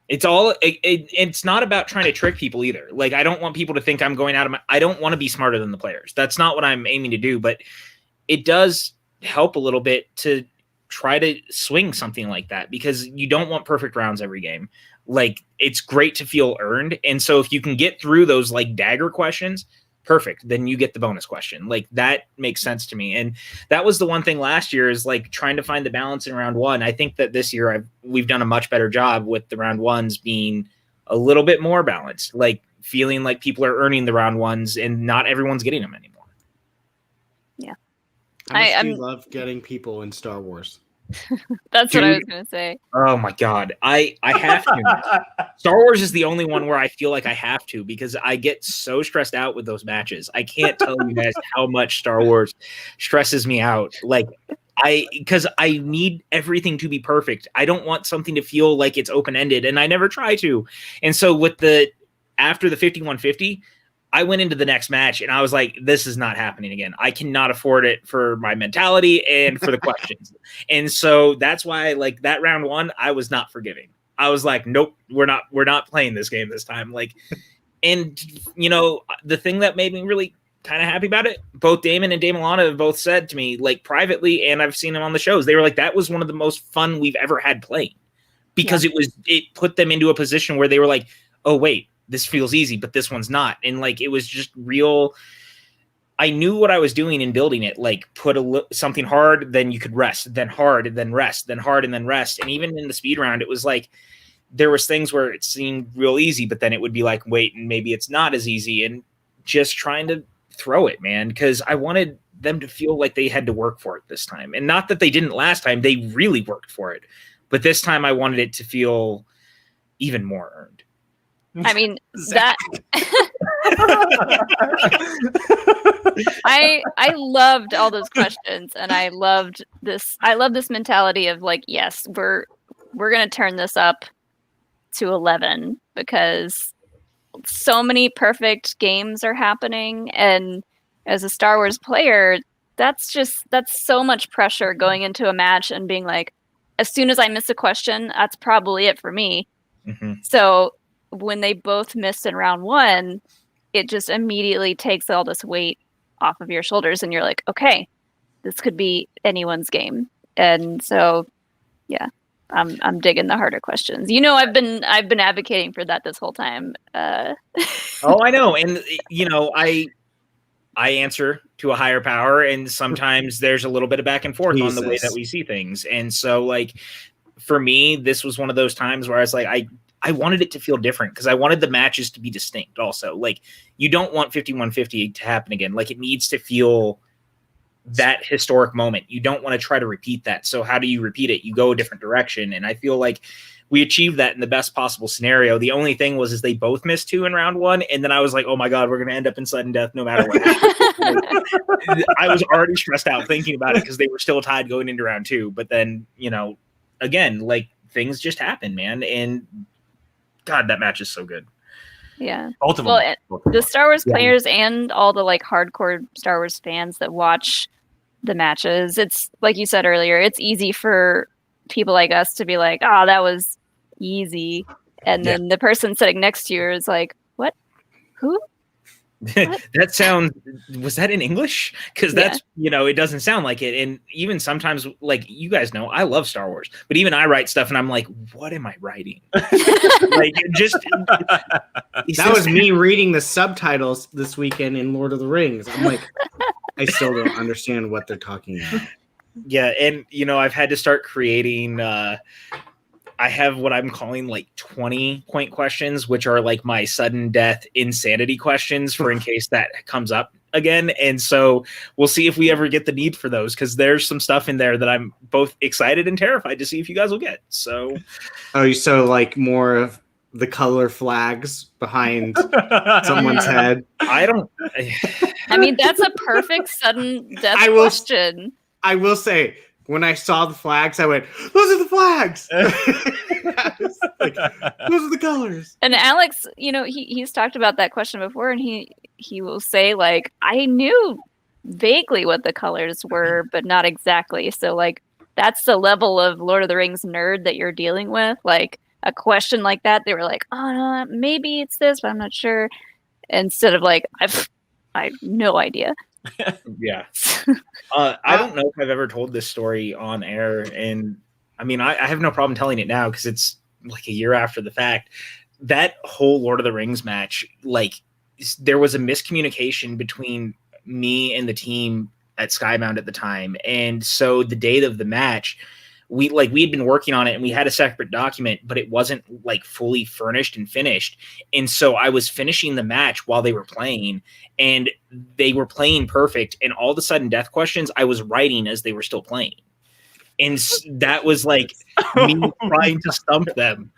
It's all it's not about trying to trick people either. Like, I don't want people to think I'm going out of I don't want to be smarter than the players. That's not what I'm aiming to do, but it does help a little bit to try to swing something like that, because you don't want perfect rounds every game. Like, it's great to feel earned. And so if you can get through those like dagger questions, perfect, then you get the bonus question. Like, that makes sense to me. And that was the one thing last year, is like trying to find the balance in round one. I think that this year we've done a much better job with the round ones being a little bit more balanced, like feeling like people are earning the round ones and not everyone's getting them anymore. Yeah. I love getting people in Star Wars. That's what I was going to say. Oh my God. I have to. Star Wars is the only one where I feel like I have to, because I get so stressed out with those matches. I can't tell you guys how much Star Wars stresses me out. Like, because I need everything to be perfect. I don't want something to feel like it's open-ended, and I never try to. And so after the 5150, I went into the next match and I was like, this is not happening again. I cannot afford it for my mentality and for the questions. And so that's why, like, that round one, I was not forgiving. I was like, nope, we're not playing this game this time. Like, and you know, the thing that made me really kind of happy about it, both Damon and Damelana have both said to me, like, privately, and I've seen them on the shows, they were like, that was one of the most fun we've ever had playing, because it put them into a position where they were like, oh wait, this feels easy, but this one's not. And like, it was just real. I knew what I was doing in building it. Like, put something hard, then you could rest, then hard, then rest, then hard, and then rest. And even in the speed round, it was like, there was things where it seemed real easy, but then it would be like, wait, and maybe it's not as easy. And just trying to throw it, man, because I wanted them to feel like they had to work for it this time. And not that they didn't last time, they really worked for it. But this time I wanted it to feel even more earned. I mean, that I loved all those questions, and I love this mentality of like, yes, we're going to turn this up to 11, because so many perfect games are happening, and as a Star Wars player, that's so much pressure going into a match and being like, as soon as I miss a question, that's probably it for me. So when they both missed in round one, it just immediately takes all this weight off of your shoulders, and you're like, okay, this could be anyone's game. And so, yeah, I'm digging the harder questions. You know, I've been advocating for that this whole time. Oh, I know. And you know, I I answer to a higher power, and sometimes there's a little bit of back and forth on the way that we see things. And so, like, for me, this was one of those times where I was like, I wanted it to feel different because I wanted the matches to be distinct. Also, like, you don't want 5150 to happen again. Like, it needs to feel that historic moment. You don't want to try to repeat that. So how do you repeat it? You go a different direction. And I feel like we achieved that in the best possible scenario. The only thing is they both missed 2 in round 1. And then I was like, oh my God, we're going to end up in sudden death no matter what. I was already stressed out thinking about it because they were still tied going into round 2. But then, again, like, things just happen, man. And God, that match is so good. Yeah. Both of them. Well, the Star Wars players and all the like hardcore Star Wars fans that watch the matches, it's like you said earlier, it's easy for people like us to be like, oh, that was easy. And then the person sitting next to you is like, what? Who? That sound, was that in English? Because that's, it doesn't sound like it. And even sometimes, like, you guys know, I love Star Wars, but even I write stuff and I'm like, what am I writing? Like, just that was me reading the subtitles this weekend in Lord of the Rings. I'm like, I still don't understand what they're talking about. Yeah, and I've had to start creating I have what I'm calling like 20-point questions, which are like my sudden death insanity questions for in case that comes up again. And so we'll see if we ever get the need for those, because there's some stuff in there that I'm both excited and terrified to see if you guys will get. So, so like more of the color flags behind someone's head. I mean, that's a perfect sudden death question. I will say, when I saw the flags, I went, those are the flags. Like, those are the colors. And Alex, he's talked about that question before, and he will say, like, I knew vaguely what the colors were, but not exactly. So, like, that's the level of Lord of the Rings nerd that you're dealing with. Like, a question like that, they were like, oh, no, maybe it's this, but I'm not sure. Instead of like, I have no idea. Yeah. I don't know if I've ever told this story on air, and I mean, I have no problem telling it now because it's like a year after the fact. That whole Lord of the Rings match, like, there was a miscommunication between me and the team at Skybound at the time, and so the date of the match, we had been working on it and we had a separate document, but it wasn't like fully furnished and finished. And so I was finishing the match while they were playing, and they were playing perfect. And all of a sudden death questions I was writing as they were still playing. And that was like me trying to stump them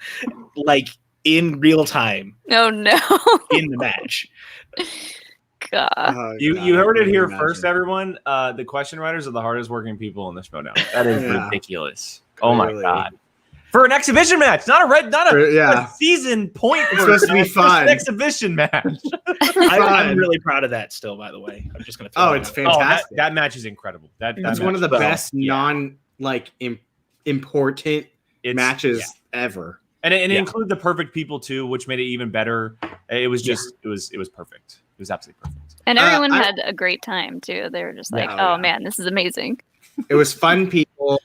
like in real time. Oh no. In the match. God. You heard it here first, everyone. The question writers are the hardest working people in the Schmoedown. That is ridiculous. Oh my God. For an exhibition match, not a season point. It's supposed to be fun. An exhibition match. I'm really proud of that still, by the way. I'm just going to it's fantastic. That match is incredible. That's one of the best important matches ever. And it included the perfect people too, which made it even better. It was just it was perfect. It was absolutely perfect. And everyone had a great time too. They were just like, man, this is amazing. It was fun people,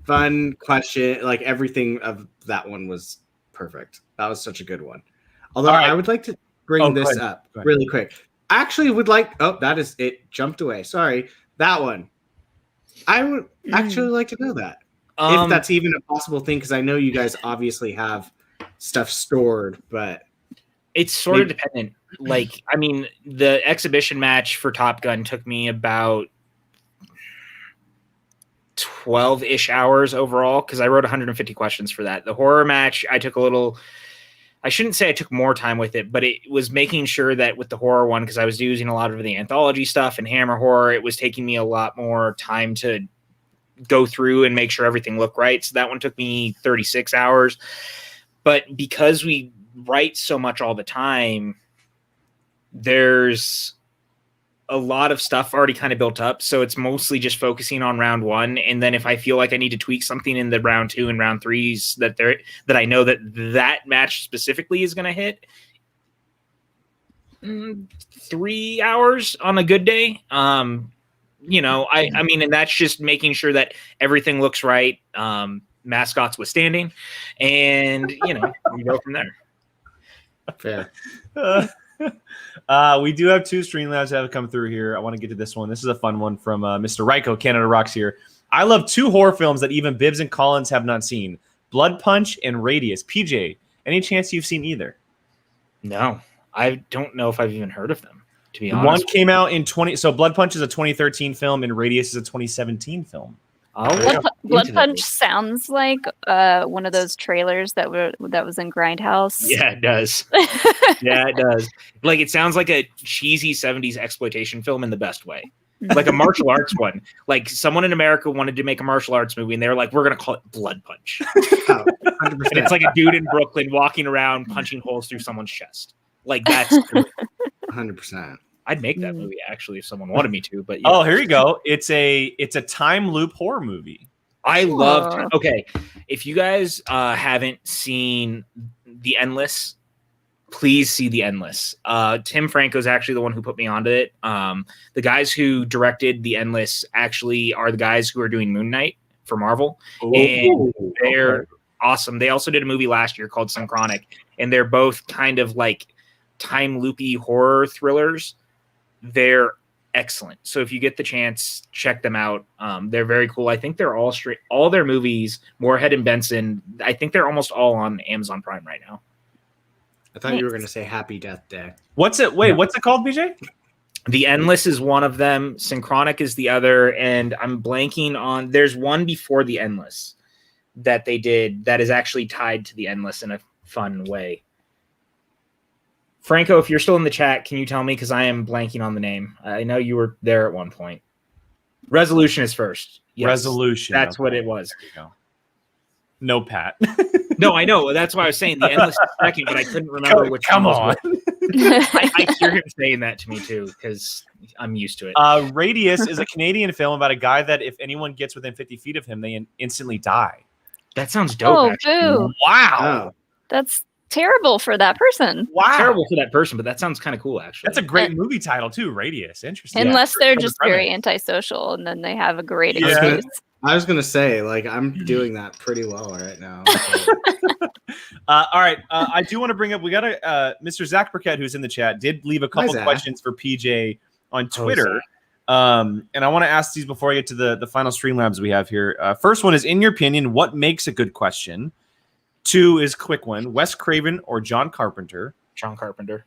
fun question, like everything of that one was perfect. That was such a good one. Although I would like to bring this up really quick. I actually would like, that is, it jumped away. Sorry. That one. I would actually like to know that. If that's even a possible thing, because I know you guys obviously have stuff stored, but it's sort of dependent. Like, I mean, the exhibition match for Top Gun took me about 12-ish hours overall because I wrote 150 questions for that. The horror match, I shouldn't say I took more time with it, but it was making sure that with the horror one, because I was using a lot of the anthology stuff and Hammer horror, it was taking me a lot more time to go through and make sure everything looked right. So that one took me 36 hours. But because we write so much all the time, there's a lot of stuff already kind of built up. So it's mostly just focusing on round 1. And then if I feel like I need to tweak something in the round 2 and round 3s that I know that match specifically is going to hit 3 hours on a good day. I mean, and that's just making sure that everything looks right. Mascots withstanding, and you go from there. Fair. We do have 2 Streamlabs that have come through here. I want to get to this one. This is a fun one from Mr. Ryko, Canada Rocks here. I love 2 horror films that even Bibbs and Collins have not seen. Blood Punch and Radius. PJ, any chance you've seen either? No, I don't know if I've even heard of them, to be honest. One came out in so Blood Punch is a 2013 film and Radius is a 2017 film. Blood Punch sounds like one of those trailers that was in Grindhouse. Yeah, it does. Yeah, it does. Like, it sounds like a cheesy 70s exploitation film in the best way. Like a martial arts one. Like, someone in America wanted to make a martial arts movie, and they were like, we're going to call it Blood Punch. Oh, 100%. And it's like a dude in Brooklyn walking around punching holes through someone's chest. Like, that's 100%. I'd make that movie, actually, if someone wanted me to. But Oh, here you go. It's a time loop horror movie. I loved. Okay, if you guys haven't seen The Endless, please see The Endless. Tim Franco's actually the one who put me onto it. The guys who directed The Endless actually are the guys who are doing Moon Knight for Marvel, and they're awesome. They also did a movie last year called Synchronic, and they're both kind of like time loopy horror thrillers. They're excellent. So if you get the chance, check them out. They're very cool. I think they're all their movies, Moorhead and Benson, I think they're almost all on Amazon Prime right now. I thought you were going to say Happy Death Day. What's it? Wait, what's it called, BJ? The Endless is one of them. Synchronic is the other. And I'm blanking on, there's one before The Endless that they did that is actually tied to The Endless in a fun way. Franco, if you're still in the chat, can you tell me? Because I am blanking on the name. I know you were there at one point. Resolution is first. Yes, Resolution. That's okay. what it was. There you go. No, Pat. No, I know. That's why I was saying The Endless is second, but I couldn't remember which Come one on. I hear him saying that to me too, because I'm used to it. Radius is a Canadian film about a guy that if anyone gets within 50 feet of him, they instantly die. That sounds dope. Boo. Wow. That's terrible for that person. Wow. Terrible for that person, but that sounds kind of cool, actually. That's a great movie title too, Radius. Interesting. Unless they're For the just very premise. antisocial and then they have a great Yeah. excuse. I was going to say, like, I'm doing that pretty well right now. All right. I do want to bring up, we got Mr. Zach Burkett, who's in the chat, did leave a couple Zach. questions for PJ on Oh, Twitter. And I want to ask these before I get to the final Streamlabs we have here. First one is, in your opinion, what makes a good question? 2 is quick one, Wes Craven or John Carpenter? John Carpenter.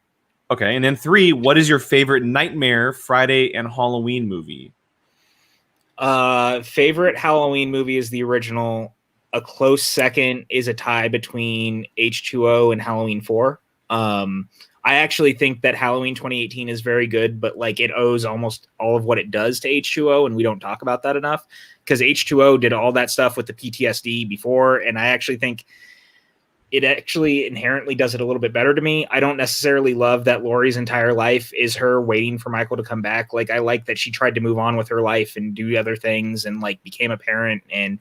Okay. And then 3, what is your favorite Nightmare, Friday, and Halloween movie? Favorite Halloween movie is the original. A close second is a tie between H2O and Halloween 4. I actually think that Halloween 2018 is very good, but like it owes almost all of what it does to H2O, and we don't talk about that enough because H2O did all that stuff with the PTSD before, and I actually think it actually inherently does it a little bit better to me. I don't necessarily love that Laurie's entire life is her waiting for Michael to come back. Like, I like that she tried to move on with her life and do other things and like became a parent, and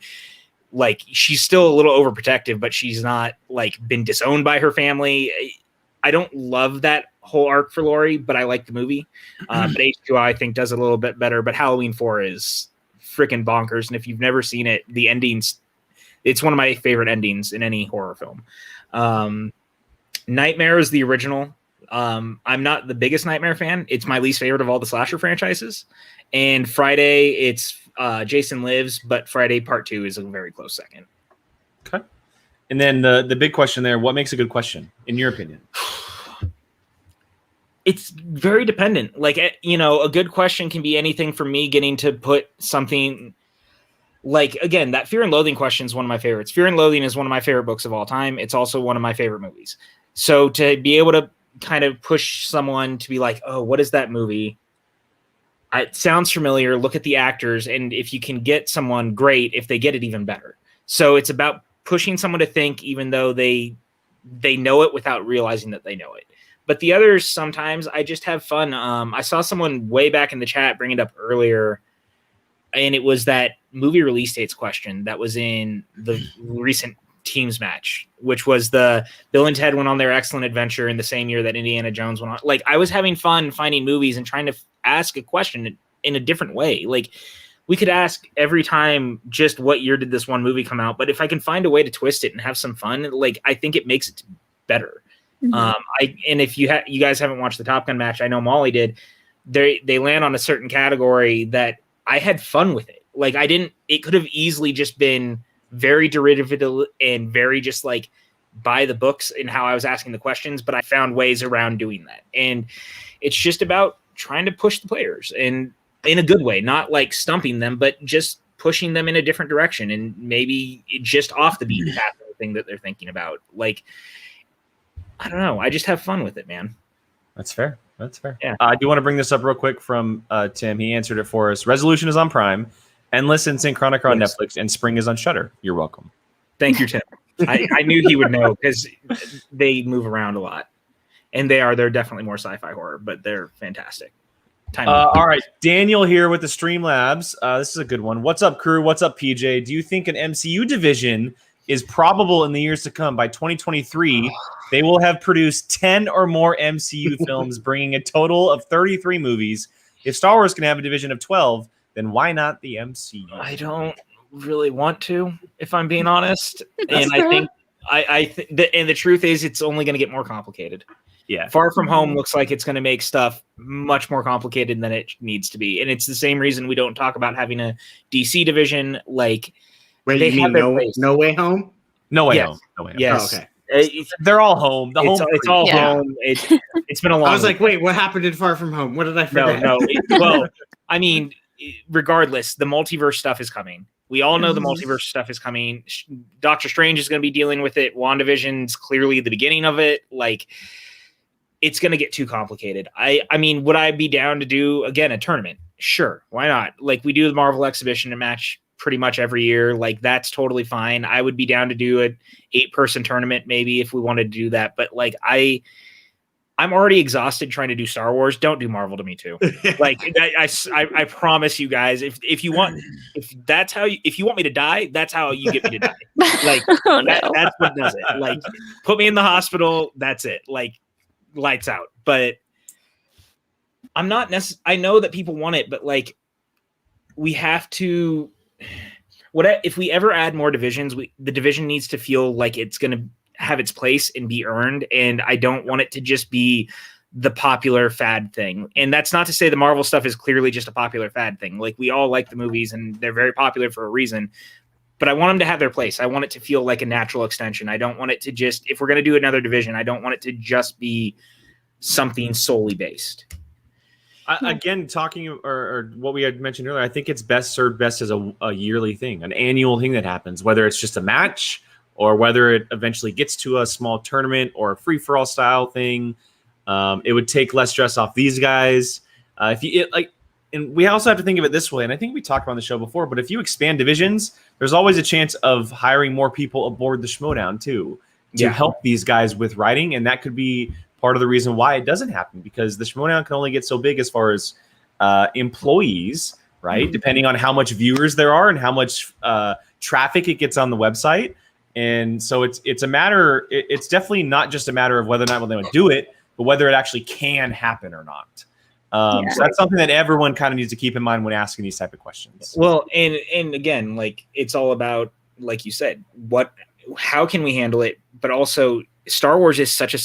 like she's still a little overprotective, but she's not like been disowned by her family. I don't love that whole arc for Laurie, but I like the movie. But H2O I think does it a little bit better, but Halloween 4 is freaking bonkers. And if you've never seen it, the endings, it's one of my favorite endings in any horror film. Nightmare is the original. I'm not the biggest Nightmare fan. It's my least favorite of all the slasher franchises. And Friday, it's Jason Lives, but Friday Part 2 is a very close second. Okay. And then the big question there, what makes a good question, in your opinion? It's very dependent. Like, you know, a good question can be anything from me getting to put something like, again, that Fear and Loathing question is one of my favorites. Fear and Loathing is one of my favorite books of all time. It's also one of my favorite movies. So to be able to kind of push someone to be like, oh, what is that movie? It sounds familiar. Look at the actors. And if you can get someone, great. If they get it, even better. So it's about pushing someone to think, even though they know it without realizing that they know it. But the others, sometimes I just have fun. I saw someone way back in the chat bring it up earlier, and it was that movie release dates question that was in the recent teams match, which was the Bill and Ted went on their excellent adventure in the same year that Indiana Jones went on. Like, I was having fun finding movies and trying to ask a question in a different way. Like, we could ask every time just what year did this one movie come out, but if I can find a way to twist it and have some fun, like, I think it makes it better. And if you guys haven't watched the Top Gun match, I know Molly did. They land on a certain category that I had fun with it. Like it could have easily just been very derivative and very just like by the books in how I was asking the questions, but I found ways around doing that. And it's just about trying to push the players and in a good way, not like stumping them, but just pushing them in a different direction and maybe just off the beaten path of the thing that they're thinking about. Like, I don't know. I just have fun with it, man. That's fair. That's fair. Yeah. I do want to bring this up real quick from Tim. He answered it for us. Resolution is on Prime, Endless and Synchronic are on Netflix, and Spring is on Shudder. You're welcome. Thank you, Tim. I knew he would know because they move around a lot, and they're definitely more sci-fi horror, but they're fantastic. All right, Daniel here with the Streamlabs. This is a good one. What's up, crew? What's up, PJ? Do you think an MCU division is probable in the years to come? By 2023, they will have produced 10 or more MCU films, bringing a total of 33 movies. If Star Wars can have a division of 12, then why not the MCU? I don't really want to, if I'm being honest. And I think the truth is it's only going to get more complicated. Yeah. Far From Home looks like it's going to make stuff much more complicated than it needs to be. And it's the same reason we don't talk about having a DC division. Like, wait, you mean No Way Home? No Way Yes. Home. No Way Home. Yes. Oh, okay. They're all home. It's all home. It's been a long. I was like, wait, what happened in Far From Home? What did I forget? No. Well, I mean, regardless, the multiverse stuff is coming. We all know the multiverse stuff is coming. Doctor Strange is going to be dealing with it. WandaVision's clearly the beginning of it. Like, it's going to get too complicated. I mean, would I be down to do, again, a tournament? Sure. Why not? Like, we do the Marvel exhibition and match pretty much every year. Like, that's totally fine. I would be down to do an 8-person tournament maybe if we wanted to do that. But like, I'm already exhausted trying to do Star Wars. Don't do Marvel to me too. Like, I promise you guys, if you want me to die, that's how you get me to die. Like, that's what does it. Like, put me in the hospital. That's it. Like, lights out. But I'm not I know that people want it, but like, we have to. If we ever add more divisions, the division needs to feel like it's going to have its place and be earned. And I don't want it to just be the popular fad thing. And that's not to say the Marvel stuff is clearly just a popular fad thing. Like, we all like the movies and they're very popular for a reason, but I want them to have their place. I want it to feel like a natural extension. I don't want it to just, if we're going to do another division, I don't want it to just be something solely based. Again, talking or what we had mentioned earlier, I think it's served best as a yearly thing, an annual thing that happens, whether it's just a match or whether it eventually gets to a small tournament or a free-for-all style thing. It would take less stress off these guys. And we also have to think of it this way, and I think we talked about on the show before, but if you expand divisions, there's always a chance of hiring more people aboard the Schmoedown too to help these guys with writing, and that could be part of the reason why it doesn't happen, because the Schmoedown can only get so big as far as employees, right? Mm-hmm. Depending on how much viewers there are and how much traffic it gets on the website. And so it's a matter, it's definitely not just a matter of whether or not they would do it, but whether it actually can happen or not. So that's something that everyone kind of needs to keep in mind when asking these type of questions. Well, and again, like, it's all about, like you said, how can we handle it? But also, Star Wars is such a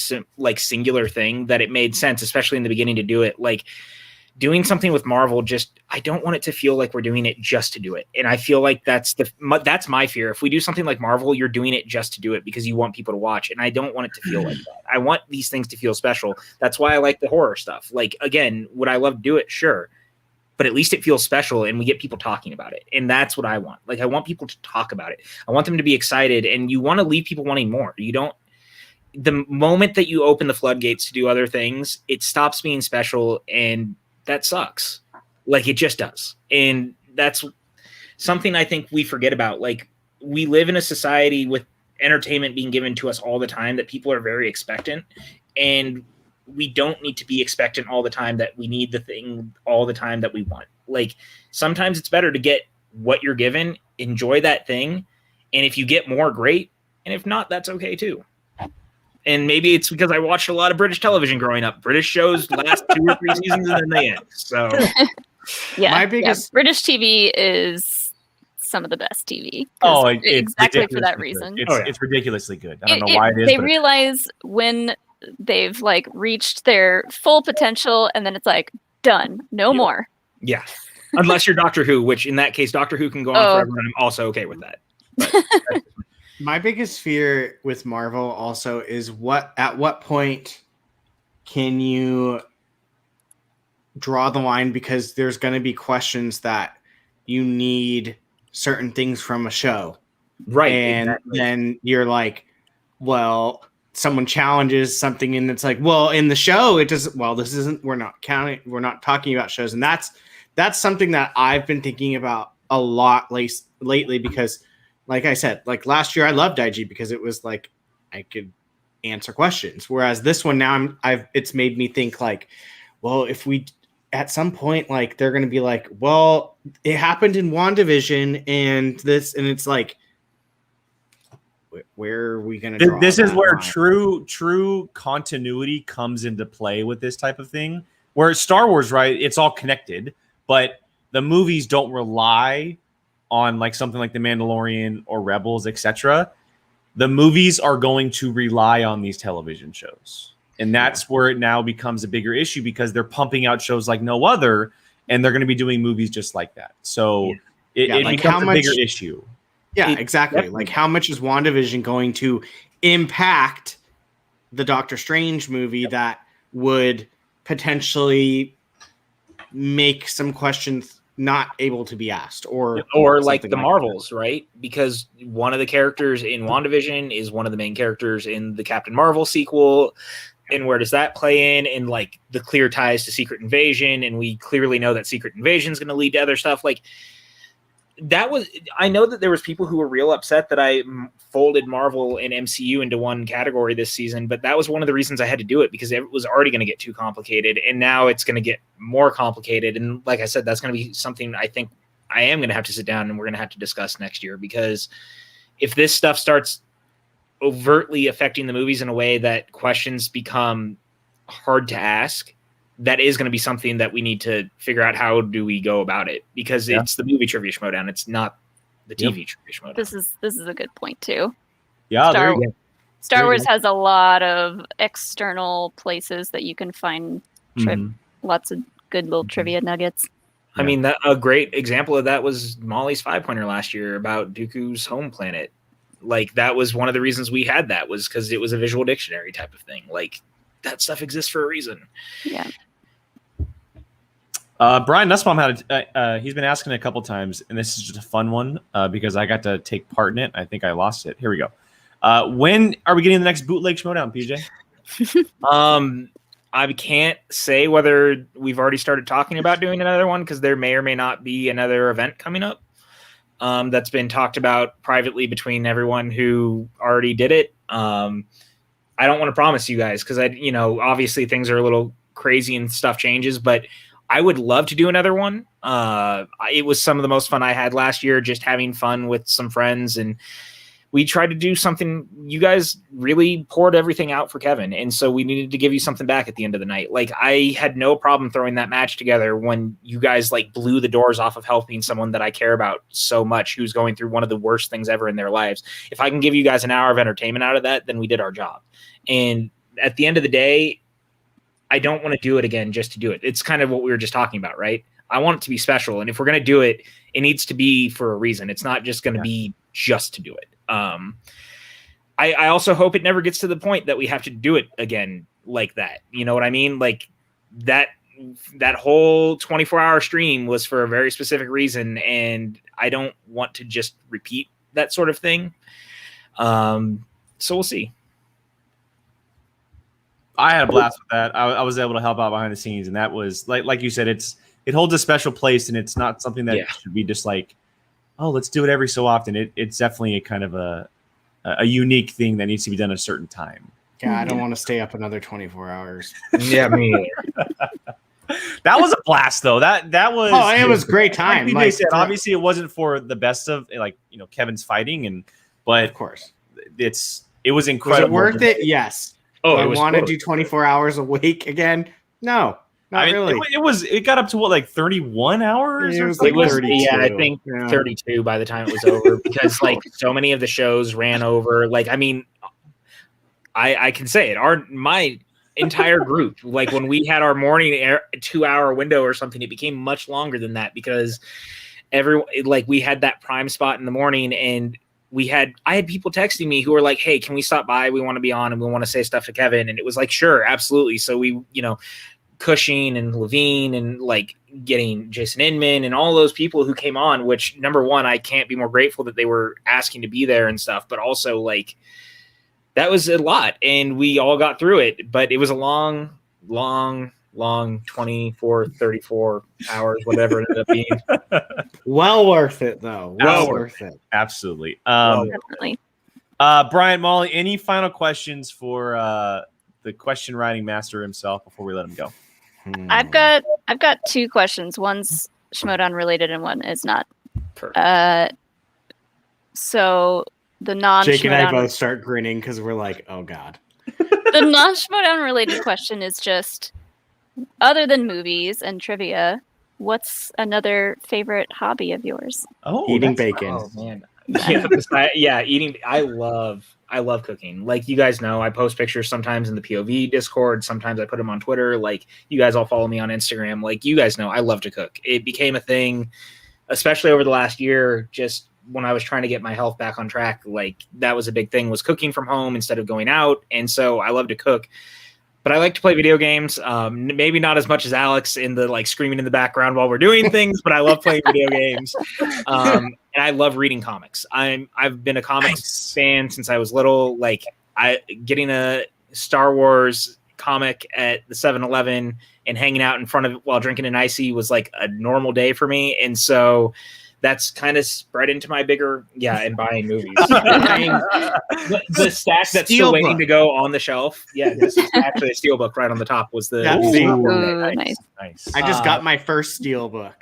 singular thing that it made sense, especially in the beginning, to do it. Like, doing something with Marvel, I don't want it to feel like we're doing it just to do it. And I feel like that's my fear. If we do something like Marvel, you're doing it just to do it because you want people to watch. And I don't want it to feel like that. I want these things to feel special. That's why I like the horror stuff. Like, again, would I love to do it? Sure. But at least it feels special and we get people talking about it. And that's what I want. Like, I want people to talk about it. I want them to be excited, and you want to leave people wanting more. The moment that you open the floodgates to do other things, it stops being special, and that sucks. Like, it just does. And that's something I think we forget about. Like, we live in a society with entertainment being given to us all the time that people are very expectant, and we don't need to be expectant all the time that we need the thing all the time that we want. Like, sometimes it's better to get what you're given, enjoy that thing, and if you get more, great. And if not, that's okay too. And maybe it's because I watched a lot of British television growing up. British shows last 2 or 3 seasons and then they end. So, British TV is some of the best TV. Oh, exactly for that ridiculously reason. good. It's ridiculously good. I don't know why it is. They realize when they've like reached their full potential, and then it's like done, no more. Yeah, unless you're Doctor Who, which in that case, Doctor Who can go on forever, and I'm also okay with that. But my biggest fear with Marvel also is at what point can you draw the line, because there's going to be questions that you need certain things from a show. Right. And then you're like, well, someone challenges something and it's like, well, in the show, it doesn't, well, this isn't, we're not talking about shows. And that's something that I've been thinking about a lot lately, because like I said, like last year I loved IG because it was like, I could answer questions. Whereas this one now it's made me think like, well, if we, at some point, like they're going to be like, well, it happened in WandaVision and it's like, where are we going to draw this is where line? true continuity comes into play with this type of thing, where Star Wars, right, it's all connected, but the movies don't rely on like something like The Mandalorian or Rebels, etc. The movies are going to rely on these television shows. And that's where it now becomes a bigger issue, because they're pumping out shows like no other, and they're going to be doing movies just like that. So it like becomes a bigger issue. Yeah, exactly. Definitely. Like how much is WandaVision going to impact the Doctor Strange movie that would potentially make some questions not able to be asked, or like the Marvels, right? Because one of the characters in WandaVision is one of the main characters in the Captain Marvel sequel. And where does that play in? And like the clear ties to Secret Invasion, and we clearly know that Secret Invasion is going to lead to other stuff. Like that was, I know that there was people who were real upset that I folded Marvel and MCU into one category this season, but that was one of the reasons I had to do it, because it was already going to get too complicated, and now it's going to get more complicated. And like I said, that's going to be something I think I am going to have to sit down and we're going to have to discuss next year, because if this stuff starts overtly affecting the movies in a way that questions become hard to ask, that is going to be something that we need to figure out how do we go about it, because it's the movie trivia Schmoedown. It's not the TV trivia Schmoedown. This is a good point too. Yeah, Star Wars has a lot of external places that you can find lots of good little trivia nuggets. I mean, that a great example of that was Molly's 5-pointer last year about Dooku's home planet. Like that was one of the reasons we had that, was because it was a visual dictionary type of thing. Like that stuff exists for a reason. Yeah. Brian Nussbaum he's been asking a couple times, and this is just a fun one because I got to take part in it. I think I lost it. Here we go. When are we getting the next Bootleg Schmoedown, PJ? I can't say whether we've already started talking about doing another one, because there may or may not be another event coming up that's been talked about privately between everyone who already did it. I don't want to promise you guys, because obviously things are a little crazy and stuff changes, but I would love to do another one. It was some of the most fun I had last year, just having fun with some friends, and we tried to do something. You guys really poured everything out for Kevin, and so we needed to give you something back at the end of the night. Like I had no problem throwing that match together when you guys like blew the doors off of helping someone that I care about so much, who's going through one of the worst things ever in their lives. If I can give you guys an hour of entertainment out of that, then we did our job. And at the end of the day, I don't want to do it again just to do it. It's kind of what we were just talking about, right? I want it to be special. And if we're going to do it, it needs to be for a reason. It's not just going to be just to do it. I also hope it never gets to the point that we have to do it again like that. You know what I mean? Like that whole 24-hour stream was for a very specific reason, and I don't want to just repeat that sort of thing. So we'll see. I had a blast with that. I was able to help out behind the scenes, and that was like you said, it holds a special place, and it's not something that should be just like, oh, let's do it every so often. It's definitely a kind of a unique thing that needs to be done at a certain time. Yeah, I don't want to stay up another 24 hours. Yeah, me either. That was a blast, though. That was. Oh, it was a great time. Like said, obviously, it wasn't for the best of Kevin's fighting, but of course, it was incredible. Was it worth it? Yes. Oh, I want to do 24 hours a week again? No. Not really. It got up to what, like 31 hours? It Or was something? like It was, 32. yeah, I think Yeah. 32 by the time it was over because like so many of the shows ran over. Like, I mean, I can say it. My entire group, like when we had our morning 2-hour window or something, it became much longer than that because we had that prime spot in the morning, and I had people texting me who were like, "Hey, can we stop by? We want to be on and we want to say stuff to Kevin." And it was like, "Sure, absolutely." So we, Cushing and Levine and like getting Jason Inman and all those people who came on, which number one, I can't be more grateful that they were asking to be there and stuff, but also like that was a lot and we all got through it, but it was a long 24, 34 hours, whatever it ended up being. Well worth it though. Well worth it. Absolutely. Definitely. Brian, Molly, any final questions for the question writing master himself before we let him go? I've got 2 questions. One's Schmoedown related and one is not. Perfect. So the non Jake and I both start grinning because we're like, oh god. The non Schmoedown related question is just, other than movies and trivia, what's another favorite hobby of yours? Oh, Eating bacon. Oh man. Yeah, eating. I love cooking. Like you guys know, I post pictures sometimes in the POV Discord. Sometimes I put them on Twitter. Like you guys all follow me on Instagram. Like you guys know, I love to cook. It became a thing, especially over the last year. Just when I was trying to get my health back on track, like that was a big thing. Was cooking from home instead of going out, and so I love to cook. But I like to play video games. Maybe not as much as Alex in the like screaming in the background while we're doing things, but I love playing video games. And I love reading comics. I've been a comics fan since I was little. Like getting a Star Wars comic at the 7-Eleven and hanging out in front of it while drinking an icy was like a normal day for me. And so that's kind of spread into my and buying movies. the stack that's still waiting to go on the shelf. Yeah, this is actually a steelbook right on the top was the. Nice. I just got my first steelbook.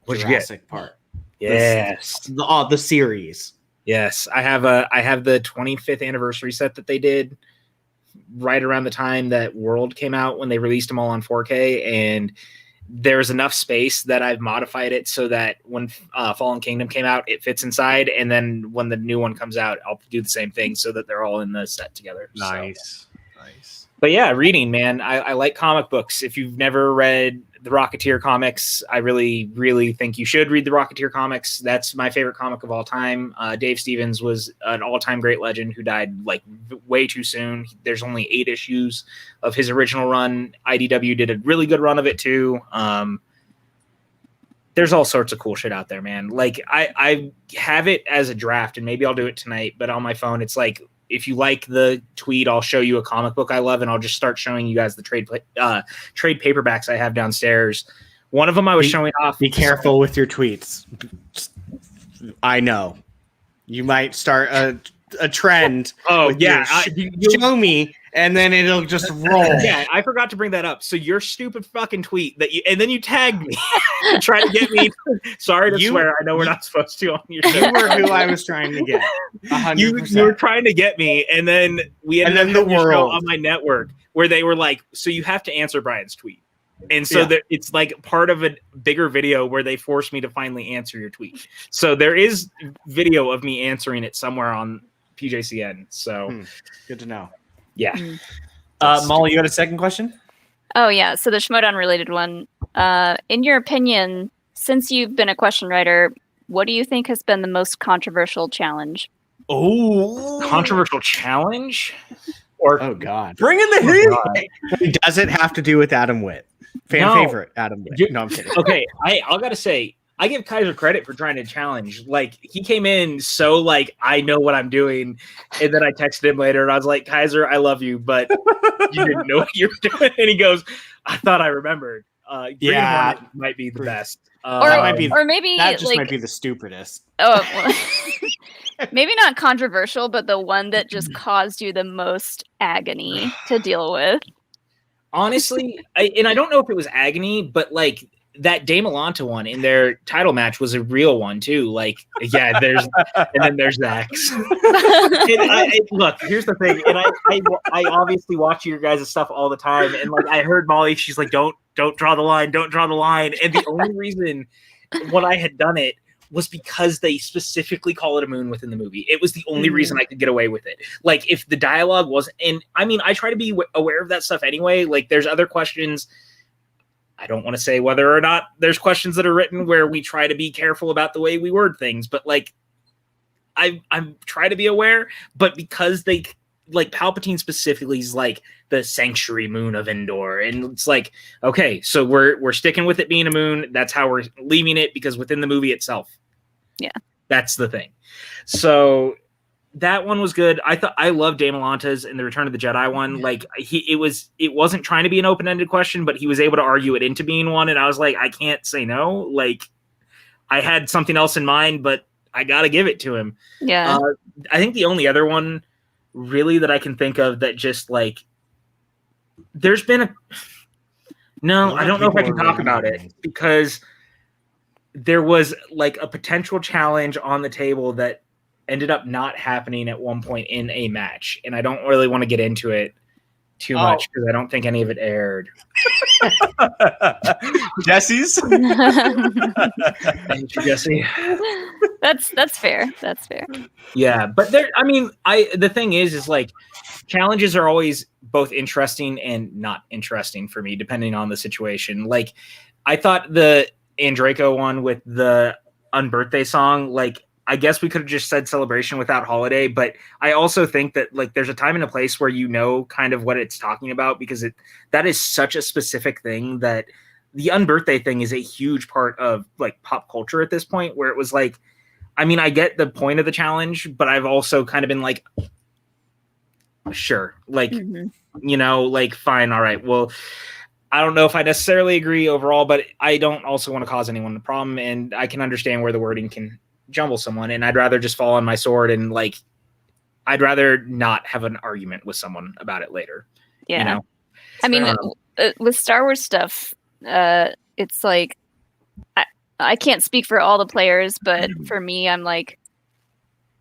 What'd you Jurassic Park. Yes. The series. Yes. I have the 25th anniversary set that they did right around the time that World came out when they released them all on 4K, and there's enough space that I've modified it so that when Fallen Kingdom came out, it fits inside. And then when the new one comes out, I'll do the same thing so that they're all in the set together. Nice. But yeah, reading, man. I like comic books. If you've never read the Rocketeer comics, I really, really think you should read the Rocketeer comics. That's my favorite comic of all time. Dave Stevens was an all-time great legend who died like way too soon. There's only 8 issues of his original run. IDW did a really good run of it too. There's all sorts of cool shit out there, man. Like I have it as a draft, and maybe I'll do it tonight, but on my phone, it's like, if you like the tweet, I'll show you a comic book I love, and I'll just start showing you guys the trade paperbacks I have downstairs. One of them I was showing off. Be careful with your tweets. I know you might start a trend. Oh yeah, show me, and then it'll just roll. Yeah, I forgot to bring that up. So your stupid fucking tweet and then you tagged me, trying to get me. Sorry to swear, I know we're not supposed to on your show. You were who I was trying to get. 100%. You were trying to get me, and then we ended up having a show on my network where they were like, "So you have to answer Brian's tweet." And so it's like part of a bigger video where they forced me to finally answer your tweet. So there is video of me answering it somewhere on PJCN. So good to know. Yeah. Molly, you had a second question? Oh yeah. So the Schmoedown related one. In your opinion, since you've been a question writer, what do you think has been the most controversial challenge? Oh, controversial challenge? Or oh god, bring in the heat. Does it have to do with Adam Witt? Favorite Adam Witt. No, I'm kidding. Okay, I gotta say, I give Kaiser credit for trying to challenge. Like, he came in so like, I know what I'm doing, and then I texted him later and I was like, Kaiser, I love you, but you didn't know what you were doing. And he goes, I thought I remembered. Yeah, might be the best. Or maybe that just like, might be the stupidest. Oh, well, maybe not controversial, but the one that just caused you the most agony to deal with. Honestly, I don't know if it was agony, but like that Dame Alanta one in their title match was a real one too. Like, yeah, and then there's Zax. Look, here's the thing, and I obviously watch your guys' stuff all the time, and like I heard Molly, she's like, don't draw the line, don't draw the line, and the only reason when I had done it was because they specifically call it a moon within the movie. It was the only reason I could get away with it. Like, if the dialogue wasn't, and I mean, I try to be aware of that stuff anyway. Like, there's other questions. I don't want to say whether or not there's questions that are written where we try to be careful about the way we word things, but like, I'm trying to be aware, but because they, like, Palpatine specifically is like the sanctuary moon of Endor, and it's like, okay, so we're sticking with it being a moon. That's how we're leaving it, because within the movie itself, yeah, that's the thing. So that one was good. I love Dame Alanta's in the Return of the Jedi one. Like, it wasn't trying to be an open-ended question, but he was able to argue it into being one, and I was like, I can't say no. Like, I had something else in mind, but I gotta give it to him. Yeah. I think the only other one really that I can think of that just like, there's been I don't know if I can talk about it, because there was like a potential challenge on the table that ended up not happening at one point in a match. And I don't really want to get into it too much because I don't think any of it aired. Jesse's? Thank you, Jesse. That's fair. That's fair. Yeah, but the thing is like, challenges are always both interesting and not interesting for me, depending on the situation. Like, I thought the Andraco one with the unbirthday song, like, I guess we could have just said celebration without holiday, but I also think that like there's a time and a place where you know kind of what it's talking about, because that is such a specific thing that the unbirthday thing is a huge part of like pop culture at this point, where it was like, I mean, I get the point of the challenge, but I've also kind of been like, sure, like, you know, like, fine. All right. Well, I don't know if I necessarily agree overall, but I don't also want to cause anyone a problem. And I can understand where the wording can jumble someone, and I'd rather just fall on my sword, and like, I'd rather not have an argument with someone about it later. Yeah. You know? I mean, with Star Wars stuff, it's like, I can't speak for all the players, but for me, I'm like,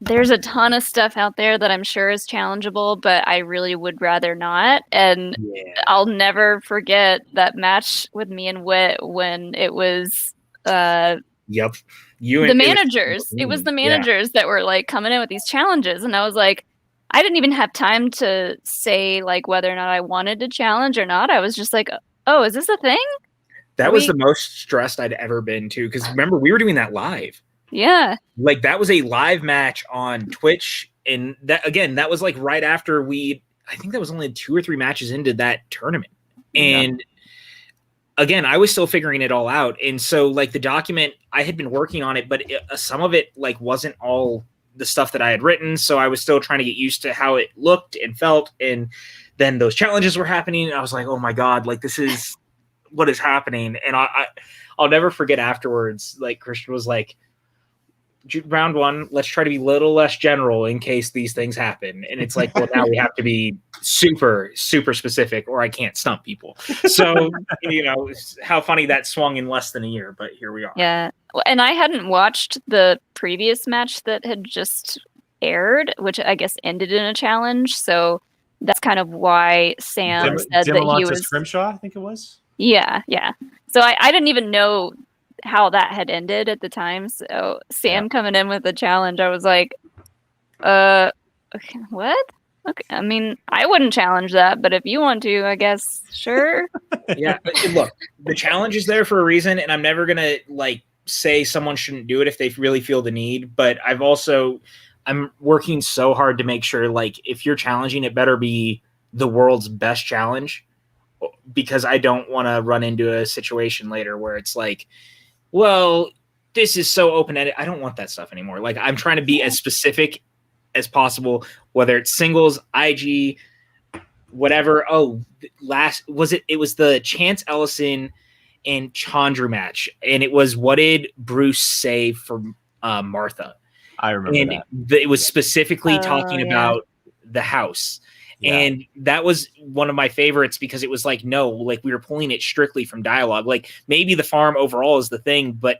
there's a ton of stuff out there that I'm sure is challengeable, but I really would rather not. And I'll never forget that match with me and Wit when it was Yep. The managers. It was the managers that were like coming in with these challenges, and I was like, I didn't even have time to say like whether or not I wanted to challenge or not. I was just like, oh, is this a thing? That was the most stressed I'd ever been too, because remember, we were doing that live. Yeah. Like, that was a live match on Twitch, and that was like right after I think that was only 2 or 3 matches into that tournament. And again, I was still figuring it all out. And so like the document, I had been working on it, but some of it like wasn't all the stuff that I had written. So I was still trying to get used to how it looked and felt. And then those challenges were happening. And I was like, oh my God, like, this is what is happening. And I'll never forget afterwards, like, Christian was like, round 1, let's try to be a little less general in case these things happen. And it's like, well, now we have to be super, super specific, or I can't stump people. So, you know, how funny that swung in less than a year, but here we are. Yeah. And I hadn't watched the previous match that had just aired, which I guess ended in a challenge. So that's kind of why Sam said that he was Scrimshaw, I think it was. Yeah. So I didn't even know how that had ended at the time. So Sam coming in with the challenge, I was like, okay, what? Okay, I mean, I wouldn't challenge that, but if you want to, I guess, sure. Yeah, look, the challenge is there for a reason, and I'm never gonna like say someone shouldn't do it if they really feel the need. But I'm working so hard to make sure, like, if you're challenging, it better be the world's best challenge, because I don't want to run into a situation later where it's like, well, this is so open-ended. I don't want that stuff anymore. Like, I'm trying to be as specific as possible, whether it's singles, IG, whatever. It was the Chance Ellison and Chandru match, and it was, what did Bruce say for Martha? I remember and that. It was specifically talking about the house. Yeah. And that was one of my favorites because it was like, no, like we were pulling it strictly from dialogue. Like maybe the farm overall is the thing, but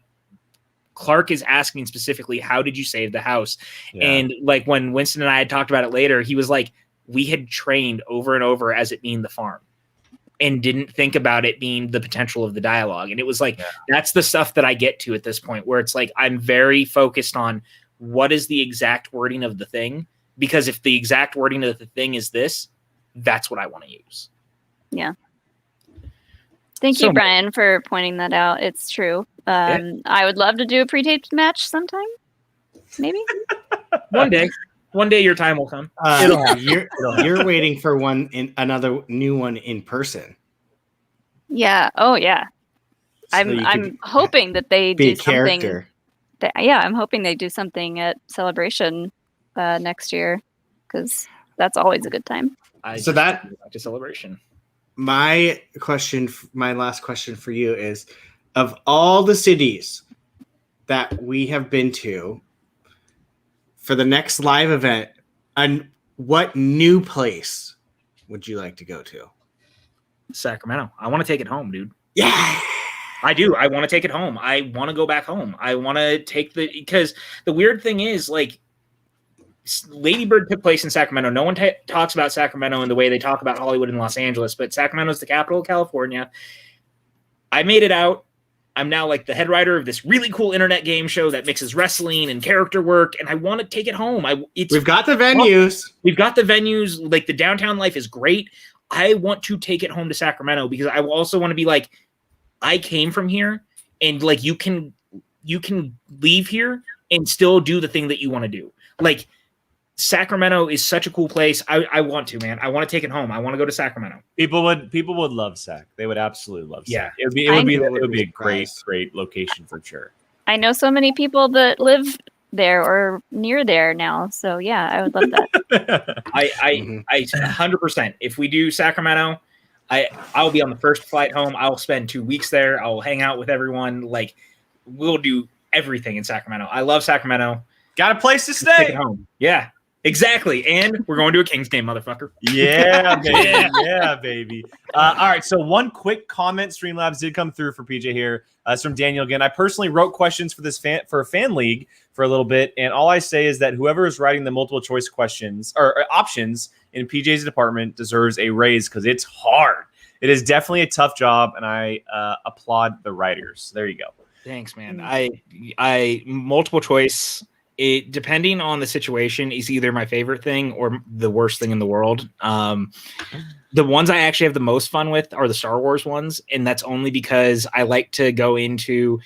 Clark is asking specifically, how did you save the house? Yeah. And like when Winston and I had talked about it later, he was like, we had trained over and over as it being the farm and didn't think about it being the potential of the dialogue. And it was like, that's the stuff that I get to at this point where it's like, I'm very focused on what is the exact wording of the thing, because if the exact wording of the thing is this, that's what I want to use. Yeah. Thank you, Brian, for pointing that out. It's true. I would love to do a pre-taped match sometime. Maybe. One day your time will come. You're waiting for another new one in person. Yeah. Oh, yeah. So I'm hoping that they do something. Character. I'm hoping they do something at Celebration next year, because that's always a good time. To Celebration. My last question for you is, of all the cities that we have been to for the next live event, what new place would you like to go to? Sacramento. I want to take it home, dude. Yeah, I do. I want to take it home. I want to go back home. I want to take because the weird thing is, like, Lady Bird took place in Sacramento. No one talks about Sacramento in the way they talk about Hollywood and Los Angeles, but Sacramento is the capital of California. I made it out. I'm now like the head writer of this really cool internet game show that mixes wrestling and character work, and I want to take it home. We've got the venues. We've got the venues. Like, the downtown life is great. I want to take it home to Sacramento because I also want to be like, I came from here, and like you can leave here and still do the thing that you want to do. Like, Sacramento is such a cool place. I want to, man. I want to take it home. I want to go to Sacramento. People would love Sac. They would absolutely love Sac. Yeah. It would be a great location for sure. I know so many people that live there or near there now. So yeah, I would love that. I 100%. If we do Sacramento, I'll be on the first flight home. I'll spend 2 weeks there. I'll hang out with everyone. Like, we'll do everything in Sacramento. I love Sacramento. Got a place to Take stay. it home. Yeah. Exactly. And we're going to a Kings game, motherfucker. Yeah, baby. Yeah, baby. All right. So one quick comment Streamlabs did come through for PJ here. It's from Daniel again. I personally wrote questions for this for a fan league for a little bit. And all I say is that whoever is writing the multiple choice questions or options in PJ's department deserves a raise because it's hard. It is definitely a tough job. And I applaud the writers. There you go. Thanks, man. I multiple choice. It, depending on the situation, is either my favorite thing or the worst thing in the world. The ones I actually have the most fun with are the Star Wars ones, and that's only because I like to go into,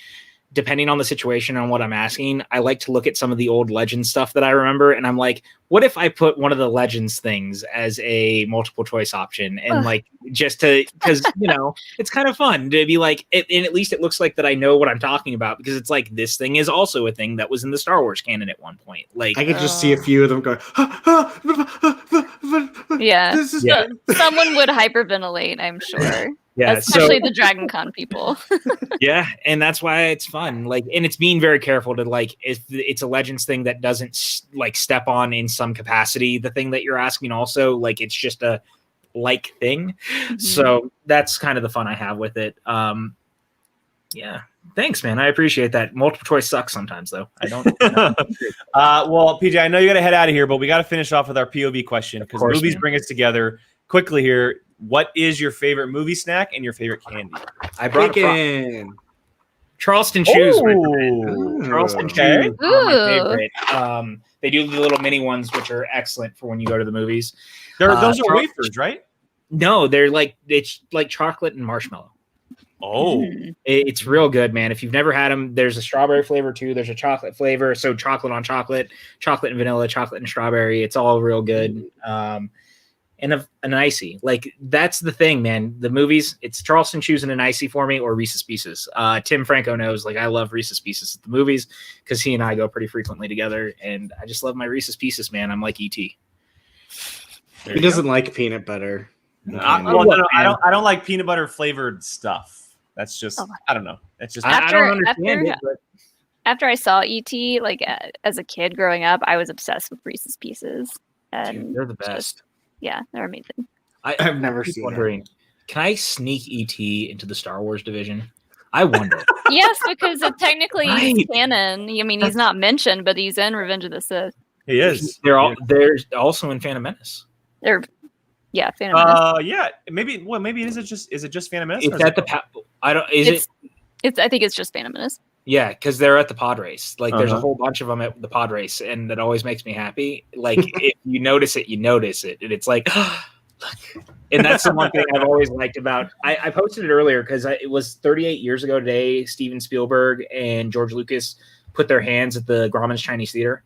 depending on the situation and what I'm asking, I like to look at some of the old Legends stuff that I remember, and I'm like, what if I put one of the Legends things as a multiple choice option? And like, just to, because, you know, it's kind of fun to be like, and at least it looks like that I know what I'm talking about, because it's like, this thing is also a thing that was in the Star Wars canon at one point. Like, I could just see a few of them going, yeah. Someone would hyperventilate, I'm sure. Yeah, especially the Dragon Con people. Yeah, and that's why it's fun. Like, and it's being very careful to, like, if it's a Legends thing that doesn't like step on in some capacity the thing that you're asking. Also, like, it's just a like thing. Mm-hmm. So that's kind of the fun I have with it. Yeah, thanks, man. I appreciate that. Multiple choice sucks sometimes, though. I don't. Well, PJ, I know you got to head out of here, but we got to finish off with our POV question because movies bring us together quickly here. What is your favorite movie snack and your favorite candy? I brought Charleston Chews. Charleston Chews are my favorite. They do the little mini ones, which are excellent for when you go to the movies. Those are wafers, right? No, it's like chocolate and marshmallow. Oh, it's real good, man. If you've never had them, there's a strawberry flavor too. There's a chocolate flavor. So chocolate on chocolate, chocolate and vanilla, chocolate and strawberry. It's all real good. And an icy. Like, that's the thing, man. The movies, it's Charleston Chews and an icy for me, or Reese's Pieces. Tim Franco knows, like, I love Reese's Pieces at the movies because he and I go pretty frequently together, and I just love my Reese's Pieces, man. I'm like E.T. He doesn't like peanut butter. No, I don't like peanut butter flavored stuff. That's just I don't know. That's just I don't understand it. But after I saw E.T., like as a kid growing up, I was obsessed with Reese's Pieces. And dude, they're the best. Yeah, they're amazing. I've never keep seen wondering, can I sneak ET into the Star Wars division? I wonder. Yes, because it technically Right. is canon. I mean, he's not mentioned, but he's in Revenge of the Sith. He is. They're also in Phantom Menace. Phantom Menace. Yeah, maybe. Well, maybe is it just Phantom Menace? It's at the I don't. Is it? It's. I think it's just Phantom Menace. Yeah, because they're at the pod race. Like, there's a whole bunch of them at the pod race, and that always makes me happy. Like, if you notice it, you notice it, and it's like, look. And that's the one thing I've always liked about. I posted it earlier because it was 38 years ago today. Steven Spielberg and George Lucas put their hands at the Grauman's Chinese Theater.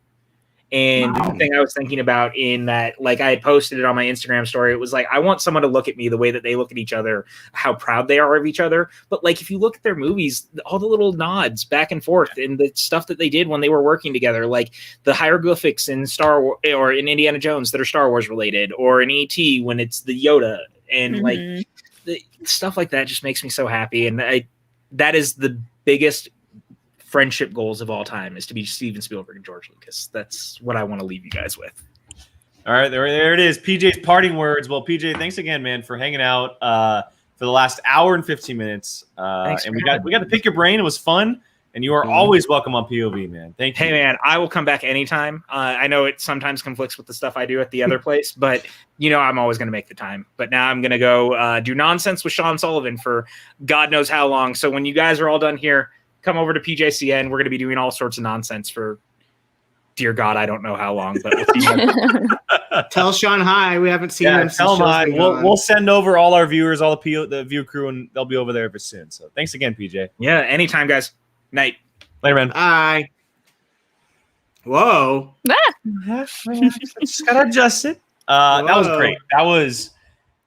And the thing I was thinking about in that, like, I had posted it on my Instagram story. It was like, I want someone to look at me the way that they look at each other, how proud they are of each other. But like, if you look at their movies, all the little nods back and forth and the stuff that they did when they were working together, like the hieroglyphics in Star Wars or in Indiana Jones that are Star Wars related, or in ET when it's the Yoda, and like the stuff like that just makes me so happy. And that is the biggest friendship goals of all time, is to be Steven Spielberg and George Lucas. That's what I want to leave you guys with. All right, there it is. PJ's parting words. Well, PJ, thanks again, man, for hanging out for the last hour and 15 minutes. And we got to pick your brain. It was fun, and you are always welcome on POV, man. Thank you. Hey, man, I will come back anytime. I know it sometimes conflicts with the stuff I do at the other place, but I'm always going to make the time. But now I'm going to go do nonsense with Sean Sullivan for God knows how long. So when you guys are all done here, come over to PJCN. We're going to be doing all sorts of nonsense for, dear God, I don't know how long, but we'll see. Tell Sean hi. We haven't seen him. Tell him hi. We'll send over all our viewers, all the view crew, and they'll be over there very soon. So thanks again, PJ. Yeah, anytime, guys. Night. Later, man. Bye. Whoa. Just gotta adjust it. That was great. That was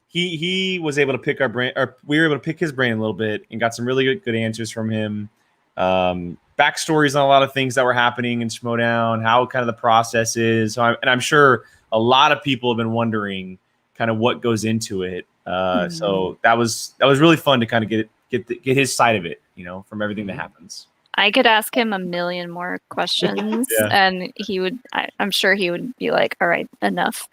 he was able to pick our brain, or we were able to pick his brain a little bit, and got some really good answers from him. Backstories on a lot of things that were happening in Schmoedown, how kind of the process is. So I'm sure a lot of people have been wondering kind of what goes into it. So that was really fun to kind of get his side of it, from everything that happens. I could ask him a million more questions, and I'm sure he would be like, all right, enough.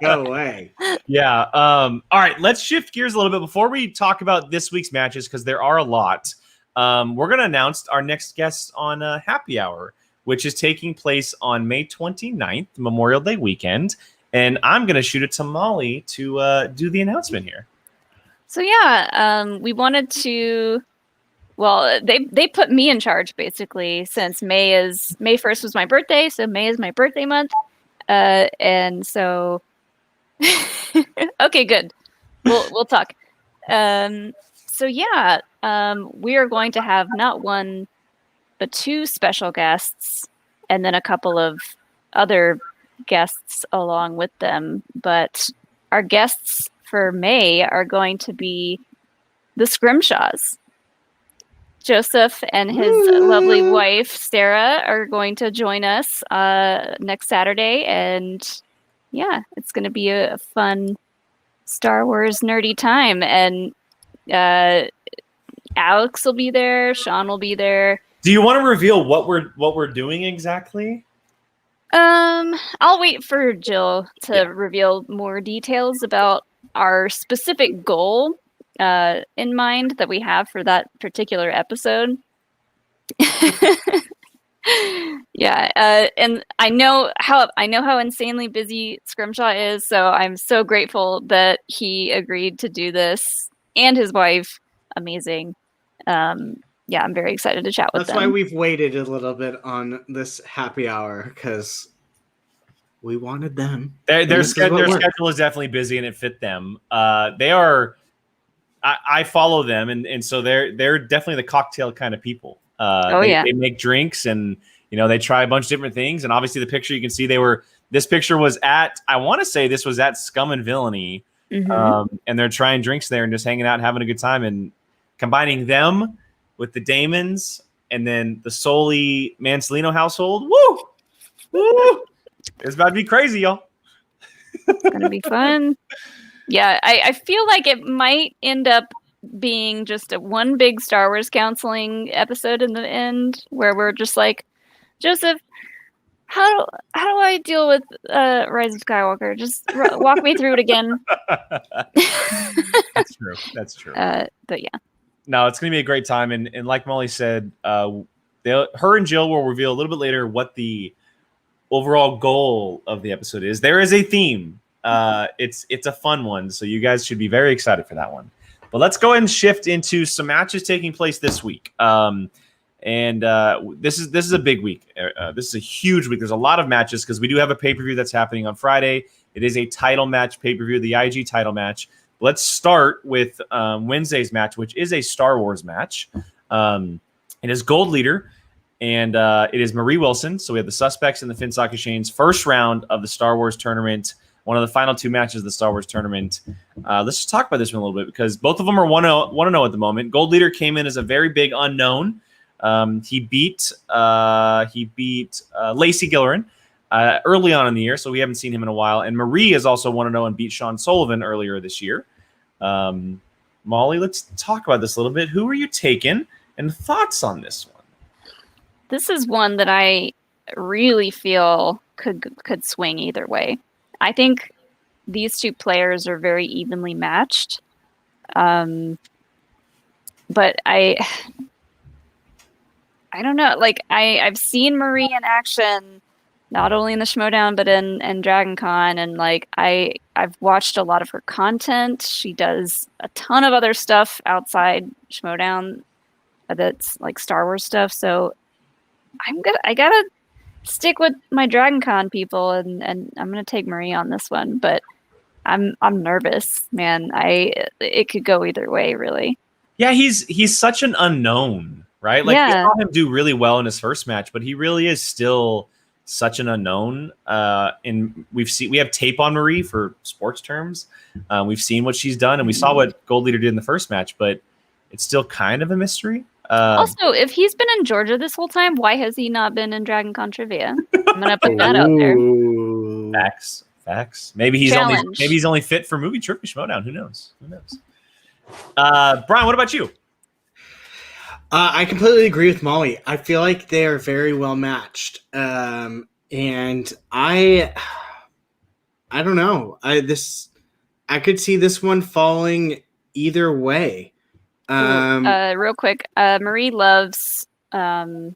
Go away. Yeah. All right, let's shift gears a little bit before we talk about this week's matches, because there are a lot. We're going to announce our next guest on Happy Hour, which is taking place on May 29th, Memorial Day weekend. And I'm going to shoot it to Molly to do the announcement here. So, we wanted to... Well, they put me in charge, basically, since May 1st was my birthday, so May is my birthday month. And so... okay, good. We'll talk. We are going to have not one, but two special guests, and then a couple of other guests along with them. But our guests for May are going to be the Scrimshaws. Joseph and his lovely wife, Sarah, are going to join us next Saturday. And it's going to be a fun Star Wars nerdy time. And Alex will be there. Sean will be there. Do you want to reveal what we're doing exactly? I'll wait for Jill to reveal more details about our specific goal in mind that we have for that particular episode. And I know how insanely busy Scrimshaw is, so I'm so grateful that he agreed to do this, and his wife. Amazing. I'm very excited to chat with them. That's why we've waited a little bit on this happy hour, because we wanted them. Their schedule is definitely busy, and it fit them. They are. I follow them, and so they're definitely the cocktail kind of people. They make drinks, and they try a bunch of different things. And obviously, the picture you can see this picture was at, I want to say this was at Scum and Villainy, and they're trying drinks there and just hanging out and having a good time, and combining them with the Damons and then the Soli Mancelino household. Woo! It's about to be crazy, y'all. It's gonna be fun. Yeah, I feel like it might end up being just one big Star Wars counseling episode in the end, where we're just like, Joseph, How do I deal with Rise of Skywalker? Just walk me through it again. That's true. That's true. But yeah. No, it's going to be a great time. And like Molly said, her and Jill will reveal a little bit later what the overall goal of the episode is. There is a theme. It's a fun one, so you guys should be very excited for that one. But let's go ahead and shift into some matches taking place this week. This is a big week. This is a huge week. There's a lot of matches because we do have a pay-per-view that's happening on Friday. It is a title match pay-per-view, the IG title match. Let's start with Wednesday's match, which is a Star Wars match. It is Gold Leader, and it is Marie Wilson. So we have the Suspects and the Finstock Exchange first round of the Star Wars tournament, one of the final two matches of the Star Wars tournament. Let's just talk about this one a little bit because both of them are 1-0 at the moment. Gold Leader came in as a very big unknown. He beat Lacey Gillerin early on in the year, so we haven't seen him in a while. And Marie is also 1-0 and beat Sean Sullivan earlier this year. Molly, let's talk about this a little bit. Who are you taking, and thoughts on this one? This is one that I really feel could swing either way. I think these two players are very evenly matched. But I don't know. Like I've seen Marie in action, not only in the Schmoedown but in Dragon Con, and like I've watched a lot of her content. She does a ton of other stuff outside Schmoedown that's like Star Wars stuff. So I gotta stick with my Dragon Con people, and I'm gonna take Marie on this one. But I'm nervous, man. It could go either way, really. Yeah, he's such an unknown, right? Like we saw him do really well in his first match, but he really is still such an unknown. And we have tape on Marie for sports terms. We've seen what she's done, and we saw what Gold Leader did in the first match, but it's still kind of a mystery. Also, if he's been in Georgia this whole time, why has he not been in Dragon Con Trivia? I'm gonna put that out there. Facts. Maybe he's only fit for movie Trivia Schmoedown. Who knows? Brian, what about you? I completely agree with Molly. I feel like they are very well matched, and I don't know. I could see this one falling either way. Real quick, Marie loves the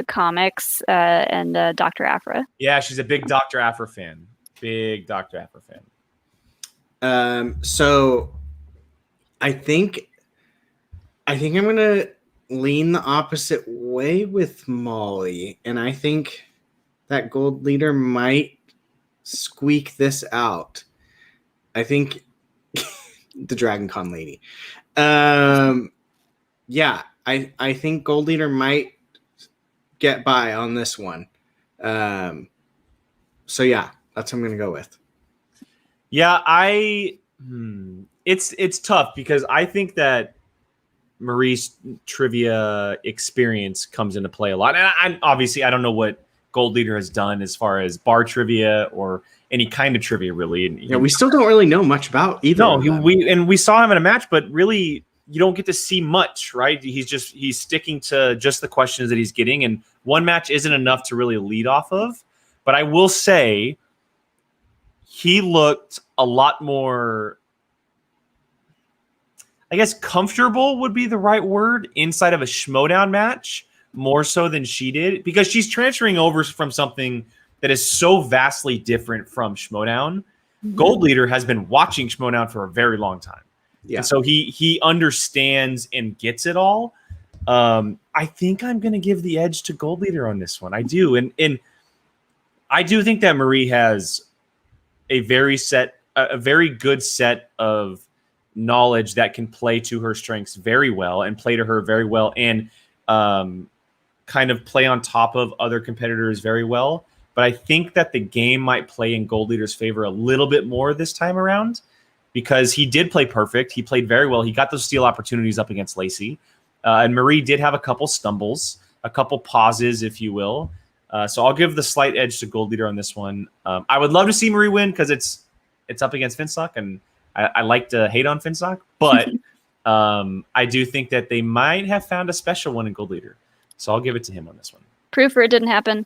comics and Dr. Aphra. Yeah, she's a big Dr. Aphra fan. So I think I'm gonna lean the opposite way with Molly, and I think that Gold Leader might squeak this out. I think the Dragon Con lady. Yeah, I think Gold Leader might get by on this one. So yeah, that's what I'm gonna go with. Yeah, it's tough because I think that Marie's trivia experience comes into play a lot. And I don't know what Gold Leader has done as far as bar trivia or any kind of trivia, really. And, we still don't really know much about either. No, we saw him in a match, but really you don't get to see much, right? He's sticking to just the questions that he's getting, and one match isn't enough to really lead off of. But I will say he looked a lot more, I guess comfortable would be the right word, inside of a Schmoedown match, more so than she did, because she's transferring over from something that is so vastly different from Schmoedown. Mm-hmm. Gold Leader has been watching Schmoedown for a very long time. Yeah. And so he understands and gets it all. I think I'm going to give the edge to Gold Leader on this one. I do. And I do think that Marie has a very good set of knowledge that can play to her strengths very well and play to her very well, and kind of play on top of other competitors very well. But I think that the game might play in Gold Leader's favor a little bit more this time around, because he did play perfect. He played very well. He got those steal opportunities up against Lacey. And Marie did have a couple stumbles, a couple pauses, if you will. So I'll give the slight edge to Gold Leader on this one. I would love to see Marie win because it's up against Finstock, and I like to hate on Finstock. But I do think that they might have found a special one in Gold Leader. So I'll give it to him on this one. Proof or it didn't happen.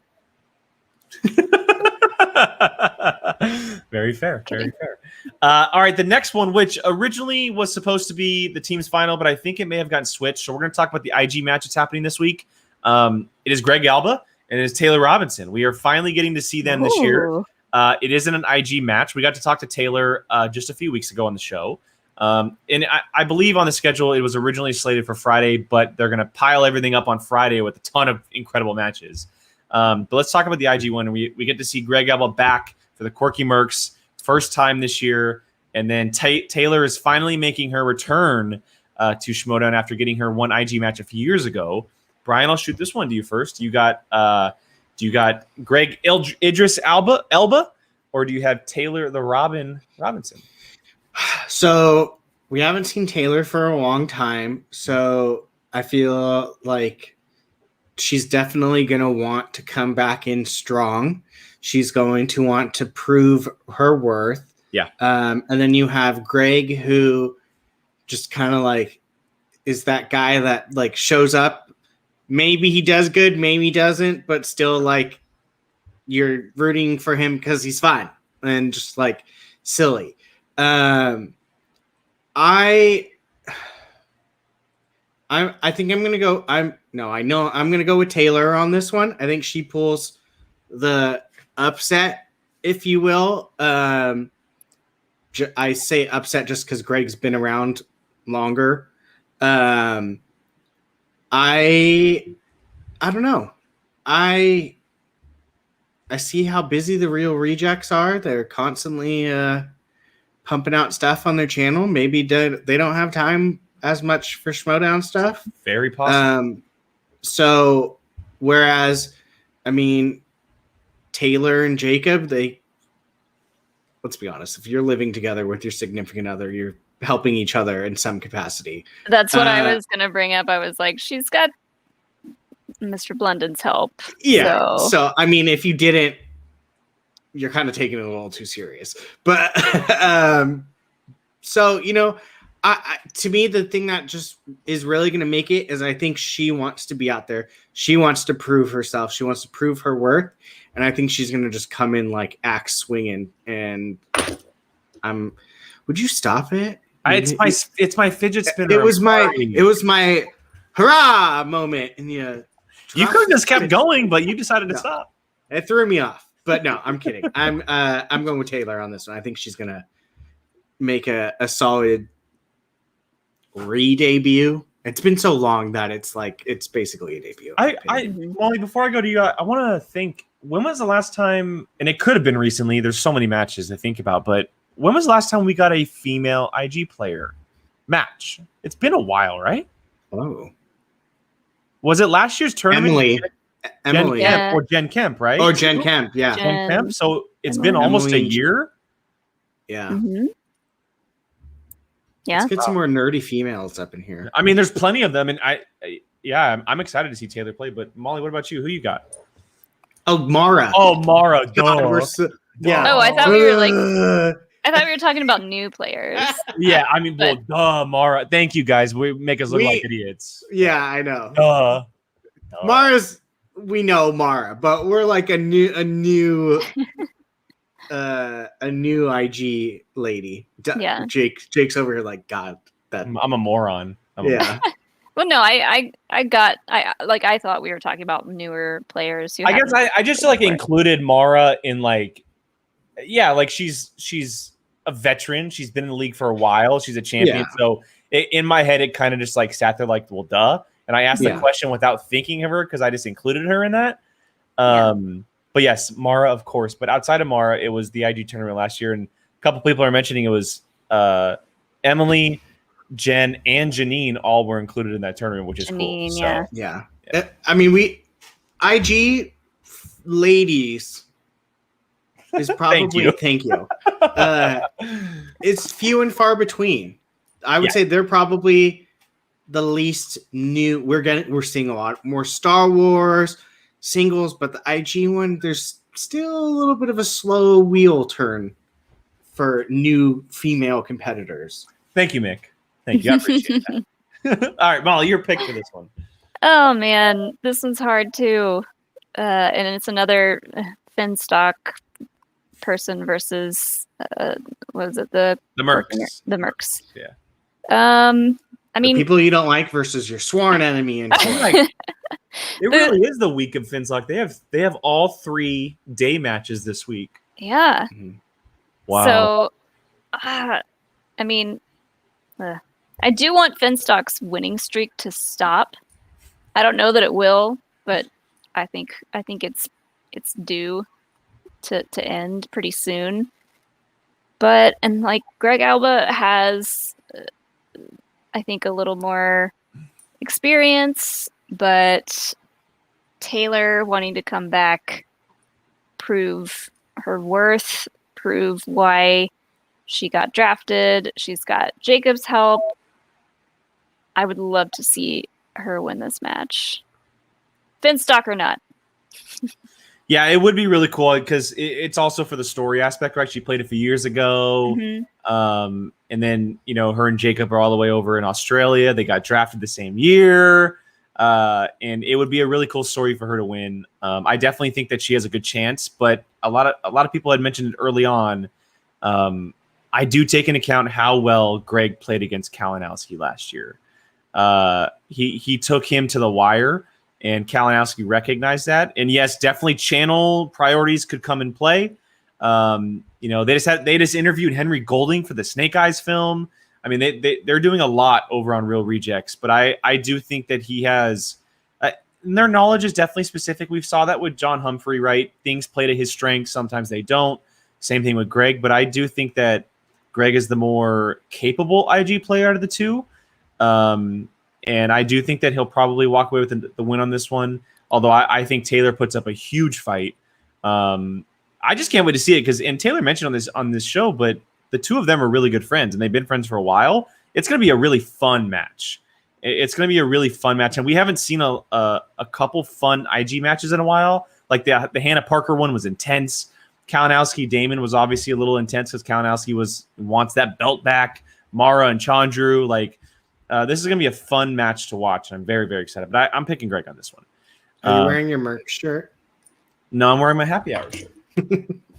Very fair. Very fair. All right, the next one, which originally was supposed to be the team's final, but I think it may have gotten switched. So we're going to talk about the IG match that's happening this week. It is Greg Alba and it is Taylor Robinson. We are finally getting to see them this year. It isn't an IG match. We got to talk to Taylor just a few weeks ago on the show. And I believe on the schedule, it was originally slated for Friday, but they're going to pile everything up on Friday with a ton of incredible matches. But let's talk about the IG one. We get to see Greg Alba back for the Quirky Mercs, first time this year. And then Taylor is finally making her return to Schmoedown after getting her one IG match a few years ago. Brian, I'll shoot this one to you first. Do you got Greg Idris Elba, or do you have Taylor the Robinson? So we haven't seen Taylor for a long time. So I feel like she's definitely going to want to come back in strong. She's going to want to prove her worth. Yeah. And then you have Greg, who just kind of like is that guy that like shows up. Maybe he does good, maybe he doesn't, but still like you're rooting for him because he's fine and just like silly. I think I'm gonna go. I know I'm gonna go with Taylor on this one. I think she pulls the upset, if you will. I say upset just because Greg's been around longer. I don't know. I see how busy the Real Rejects are. They're constantly pumping out stuff on their channel. Maybe they don't have time as much for Schmoedown stuff. Very possible. So whereas, I mean, Taylor and Jacob, let's be honest, if you're living together with your significant other, you're helping each other in some capacity. That's what I was going to bring up. I was like, she's got Mr. Blundin's help. Yeah. So I mean, if you didn't, you're kind of taking it a little too serious. But so, you know, I to me, the thing that just is really going to make it is I think she wants to be out there. She wants to prove herself. She wants to prove her worth. And I think she's going to just come in like axe swinging. And would you stop it? It's my fidget spinner. It was my hurrah moment. And you could have just kept going, but you decided to stop. It threw me off. But no, I'm kidding. I'm going with Taylor on this one. I think she's gonna make a solid re-debut. It's been so long that it's basically a debut. Molly, before I go to you, I want to think. When was the last time? And it could have been recently. There's so many matches to think about, but when was the last time we got a female IG player match? It's been a while, right? Oh, was it last year's tournament? Emily. Jen Kemp, right? Oh, Jen Kemp, yeah. Jen Kemp. So it's been almost a year. Yeah. Mm-hmm. Yeah. Let's get some more nerdy females up in here. I mean, there's plenty of them, and I'm excited to see Taylor play. But Molly, what about you? Who you got? Oh, Mara. God, yeah. Oh, I thought we were talking about new players. Yeah, I mean, Mara. Thank you, guys. We make us look like idiots. Yeah, I know. Mara's. We know Mara, but we're like a new IG lady. Yeah. Jake's over here like, God, I'm a moron. Well, no, I thought we were talking about newer players. I guess I just included Mara in she's a veteran. She's been in the league for a while. She's a champion. Yeah. So in my head, it kind of just sat there like, well, duh. And I asked the question without thinking of her because I just included her in that. But yes, Mara, of course. But outside of Mara, it was the IG tournament last year. And a couple people are mentioning it was Emily, Jen, and Janine all were included in that tournament, which is cool. Yeah. So, yeah. I mean, IG ladies is probably thank you. It's few and far between. I would say they're probably the least new. We're seeing a lot more Star Wars singles, but the IG one, there's still a little bit of a slow wheel turn for new female competitors. Thank you, Mick. Thank you. I appreciate that. All right, Molly, your pick for this one. Oh man, this one's hard too. And it's another Finstock person versus what was it, the Mercs. The Mercs. Yeah. I mean, the people you don't like versus your sworn enemy. And It really is the week of Finstock. They have all 3 day matches this week. yeah. Wow. So, I mean, I do want Finstock's winning streak to stop. I don't know that it will, but I think it's due to end pretty soon. But like Greg Alba has, I think, a little more experience, but Taylor wanting to come back, prove her worth, prove why she got drafted. She's got Jacob's help. I would love to see her win this match. Finstock or not. Yeah, it would be really cool because it's also for the story aspect, right? She played a few years ago. Mm-hmm. And then, her and Jacob are all the way over in Australia. They got drafted the same year. And it would be a really cool story for her to win. I definitely think that she has a good chance, but a lot of people had mentioned it early on. I do take into account how well Greg played against Kalinowski last year. He took him to the wire, and Kalinowski recognized that. And yes, definitely channel priorities could come in play. They just interviewed Henry Golding for the Snake Eyes film. I mean, they're doing a lot over on Real Rejects, but I do think that he has their knowledge is definitely specific. We saw that with John Humphrey, right? Things play to his strengths. Sometimes they don't. Same thing with Greg, but I do think that Greg is the more capable IG player out of the two. And I do think that he'll probably walk away with the win on this one. Although I think Taylor puts up a huge fight. I just can't wait to see it and Taylor mentioned on this show, but the two of them are really good friends and they've been friends for a while. It's going to be a really fun match. It's going to be a really fun match. And we haven't seen a couple fun IG matches in a while. Like the Hannah Parker one was intense. Kalinowski Damon was obviously a little intense because Kalinowski wants that belt back. Mara and Chandru, this is going to be a fun match to watch. And I'm very, very excited. But I'm picking Greg on this one. Are you wearing your merch shirt? No, I'm wearing my happy hour shirt.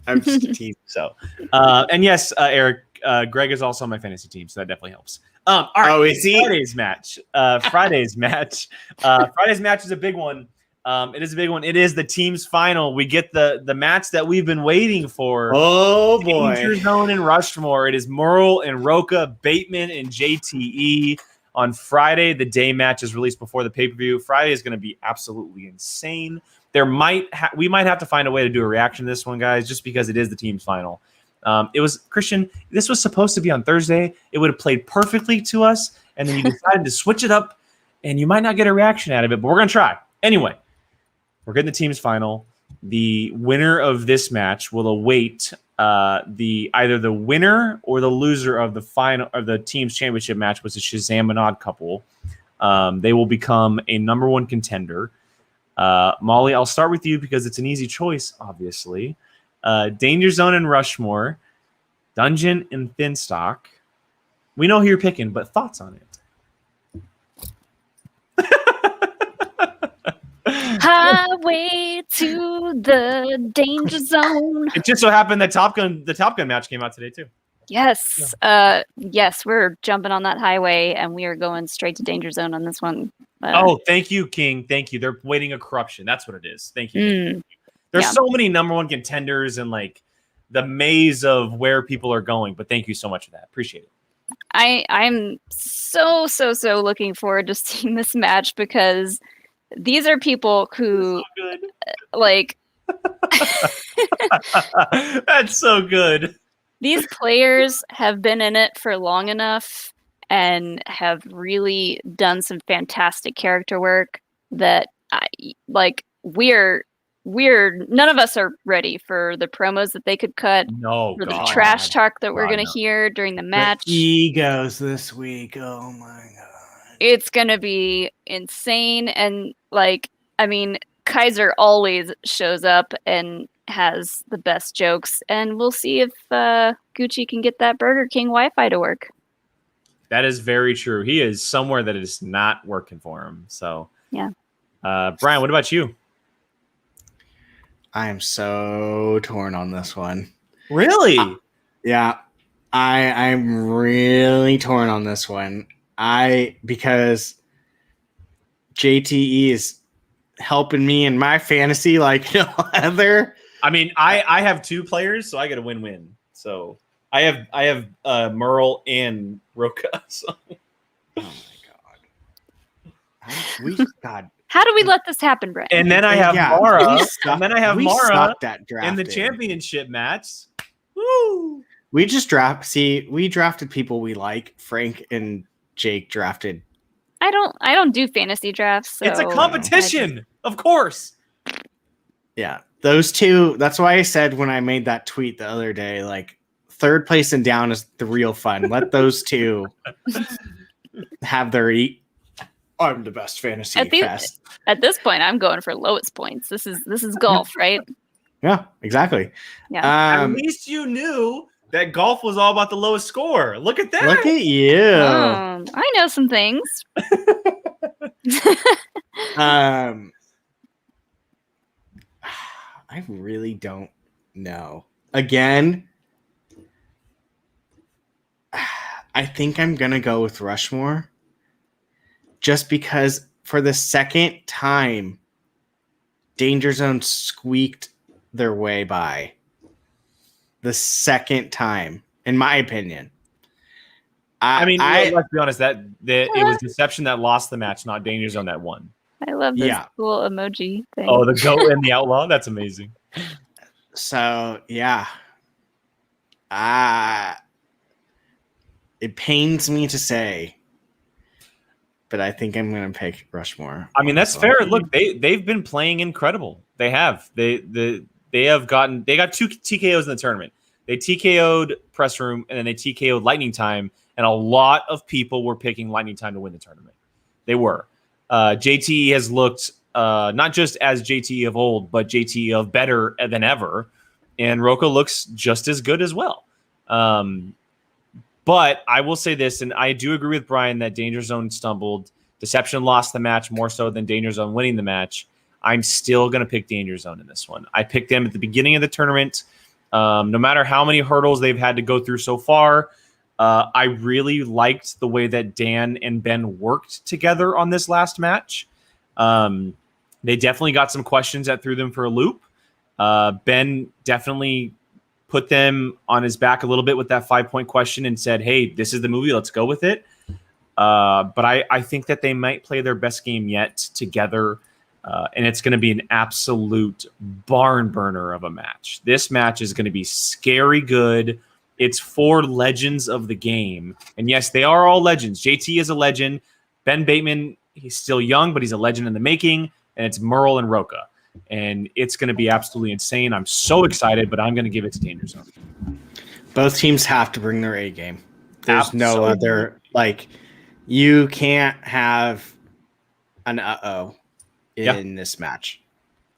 I'm just teasing. So, and yes, Eric, Greg is also on my fantasy team, so that definitely helps. All right. Oh, is he? Friday's match. Friday's match is a big one. It is a big one. It is the team's final. We get the match that we've been waiting for. Oh boy! Danger Zone and Rushmore. It is Merle and Roca, Bateman and JTE on Friday. The day match is released before the pay-per-view. Friday is going to be absolutely insane. We might have to find a way to do a reaction to this one, guys, just because it is the team's final. It was Christian. This was supposed to be on Thursday. It would have played perfectly to us, and then you decided to switch it up, and you might not get a reaction out of it, but we're gonna try anyway. We're getting the team's final. The winner of this match will await either the winner or the loser of the final of the team's championship match, was the Shazam and Odd couple. They will become a number one contender. Molly, I'll start with you because it's an easy choice, obviously. Danger Zone and Rushmore, Dungeon and Finstock. We know who you're picking, but thoughts on it? Highway to the Danger Zone. It just so happened that the Top Gun match came out today too. Yes. Yes, we're jumping on that highway and we are going straight to Danger Zone on this one. Thank you, King. Thank you. They're waiting a corruption. That's what it is. Thank you. There's so many number one contenders and the maze of where people are going. But thank you so much for that. Appreciate it. I'm so looking forward to seeing this match because these are people who That's so good. These players have been in it for long enough and have really done some fantastic character work that we're none of us are ready for the promos that they could cut. No, for the trash talk that we're going to hear during the match. The egos this week. Oh my god. It's going to be insane. And Kaiser always shows up and has the best jokes. And we'll see if Gucci can get that Burger King Wi-Fi to work. That is very true. He is somewhere that it is not working for him. So, yeah. Brian, what about you? I am so torn on this one. Really? Yeah, I'm really torn on this one. Because JTE is helping me in my fantasy like no other. I mean, I have 2 players, so I get a win-win. So I have Merle and Roka. So. Oh my god. How do we let this happen, Brent? And then I have Mara. And then I have Mara at in the championship match. Woo! We drafted people we like. Frank and Jake drafted. I don't do fantasy drafts. So It's a competition, of course. Yeah, those 2. That's why I said when I made that tweet the other day, like, third place and down is the real fun. Let those 2 have their eat. I'm the best fantasy fest. At this point, I'm going for lowest points. This is golf, right? Yeah, exactly. Yeah. At least you knew that golf was all about the lowest score. Look at that. Look at you. I know some things. I really don't know. Again, I think I'm gonna go with Rushmore. Just because for the second time, Danger Zone squeaked their way by. The second time, in my opinion. I mean, let's be honest. That it was Deception that lost the match, not Danger Zone that won. I love this cool emoji thing. Oh, the goat and the outlaw. That's amazing. So yeah, it pains me to say, but I think I'm going to pick Rushmore. I mean, that's fair. Look, they've been playing incredible. They have. They got 2 TKOs in the tournament. They TKO'd Press Room, and then they TKO'd Lightning Time, and a lot of people were picking Lightning Time to win the tournament. They were. JTE has looked not just as JTE of old, but JTE of better than ever, and Roka looks just as good as well. But I will say this, and I do agree with Brian that Danger Zone stumbled. Deception lost the match more so than Danger Zone winning the match. I'm still going to pick Danger Zone in this one. I picked them at the beginning of the tournament. No matter how many hurdles they've had to go through so far, I really liked the way that Dan and Ben worked together on this last match. They definitely got some questions that threw them for a loop. Ben definitely put them on his back a little bit with that 5-point question and said, hey, this is the movie. Let's go with it. But I think that they might play their best game yet together. And it's going to be an absolute barn burner of a match. This match is going to be scary good. It's 4 legends of the game. And yes, they are all legends. JT is a legend. Ben Bateman, he's still young, but he's a legend in the making. And it's Merle and Roka. And it's going to be absolutely insane. I'm so excited, but I'm going to give it to Danger Zone. Both teams have to bring their A game. There's no other, like, you can't have an in this match.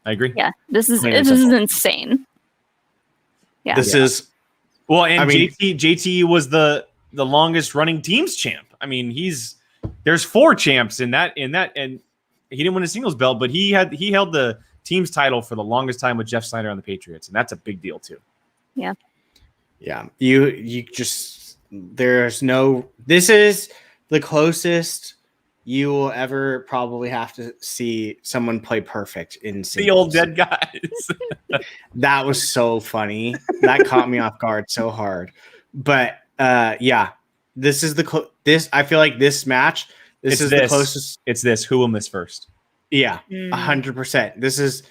I agree. Yeah, this is insane. Yeah. This is well, and JT was the longest running teams champ. I mean, there's 4 champs in that, and he didn't win a singles belt, but he held the team's title for the longest time with Jeff Snyder on the Patriots, and that's a big deal too. Yeah. Yeah. You just this is the closest you will ever probably have to see someone play perfect in singles. The old dead guys. That was so funny. That caught me off guard so hard. But yeah, this is I feel like this match, the closest. It's this. Who will miss first? Yeah, 100%. This is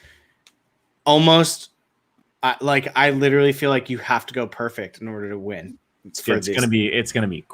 almost I literally feel like you have to go perfect in order to win. It's gonna be great. It's gonna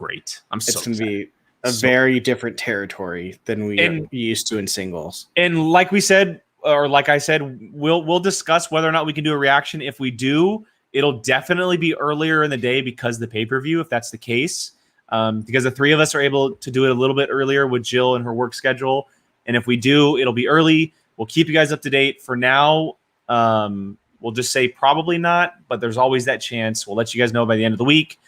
be a very different territory than we are used to in singles. And like we said, or like I said, we'll discuss whether or not we can do a reaction. If we do, it'll definitely be earlier in the day because of the pay-per-view, if that's the case. Because the 3 of us are able to do it a little bit earlier with Jill and her work schedule. And if we do, it'll be early. We'll keep you guys up to date. For now, we'll just say probably not, but there's always that chance. We'll let you guys know by the end of the week.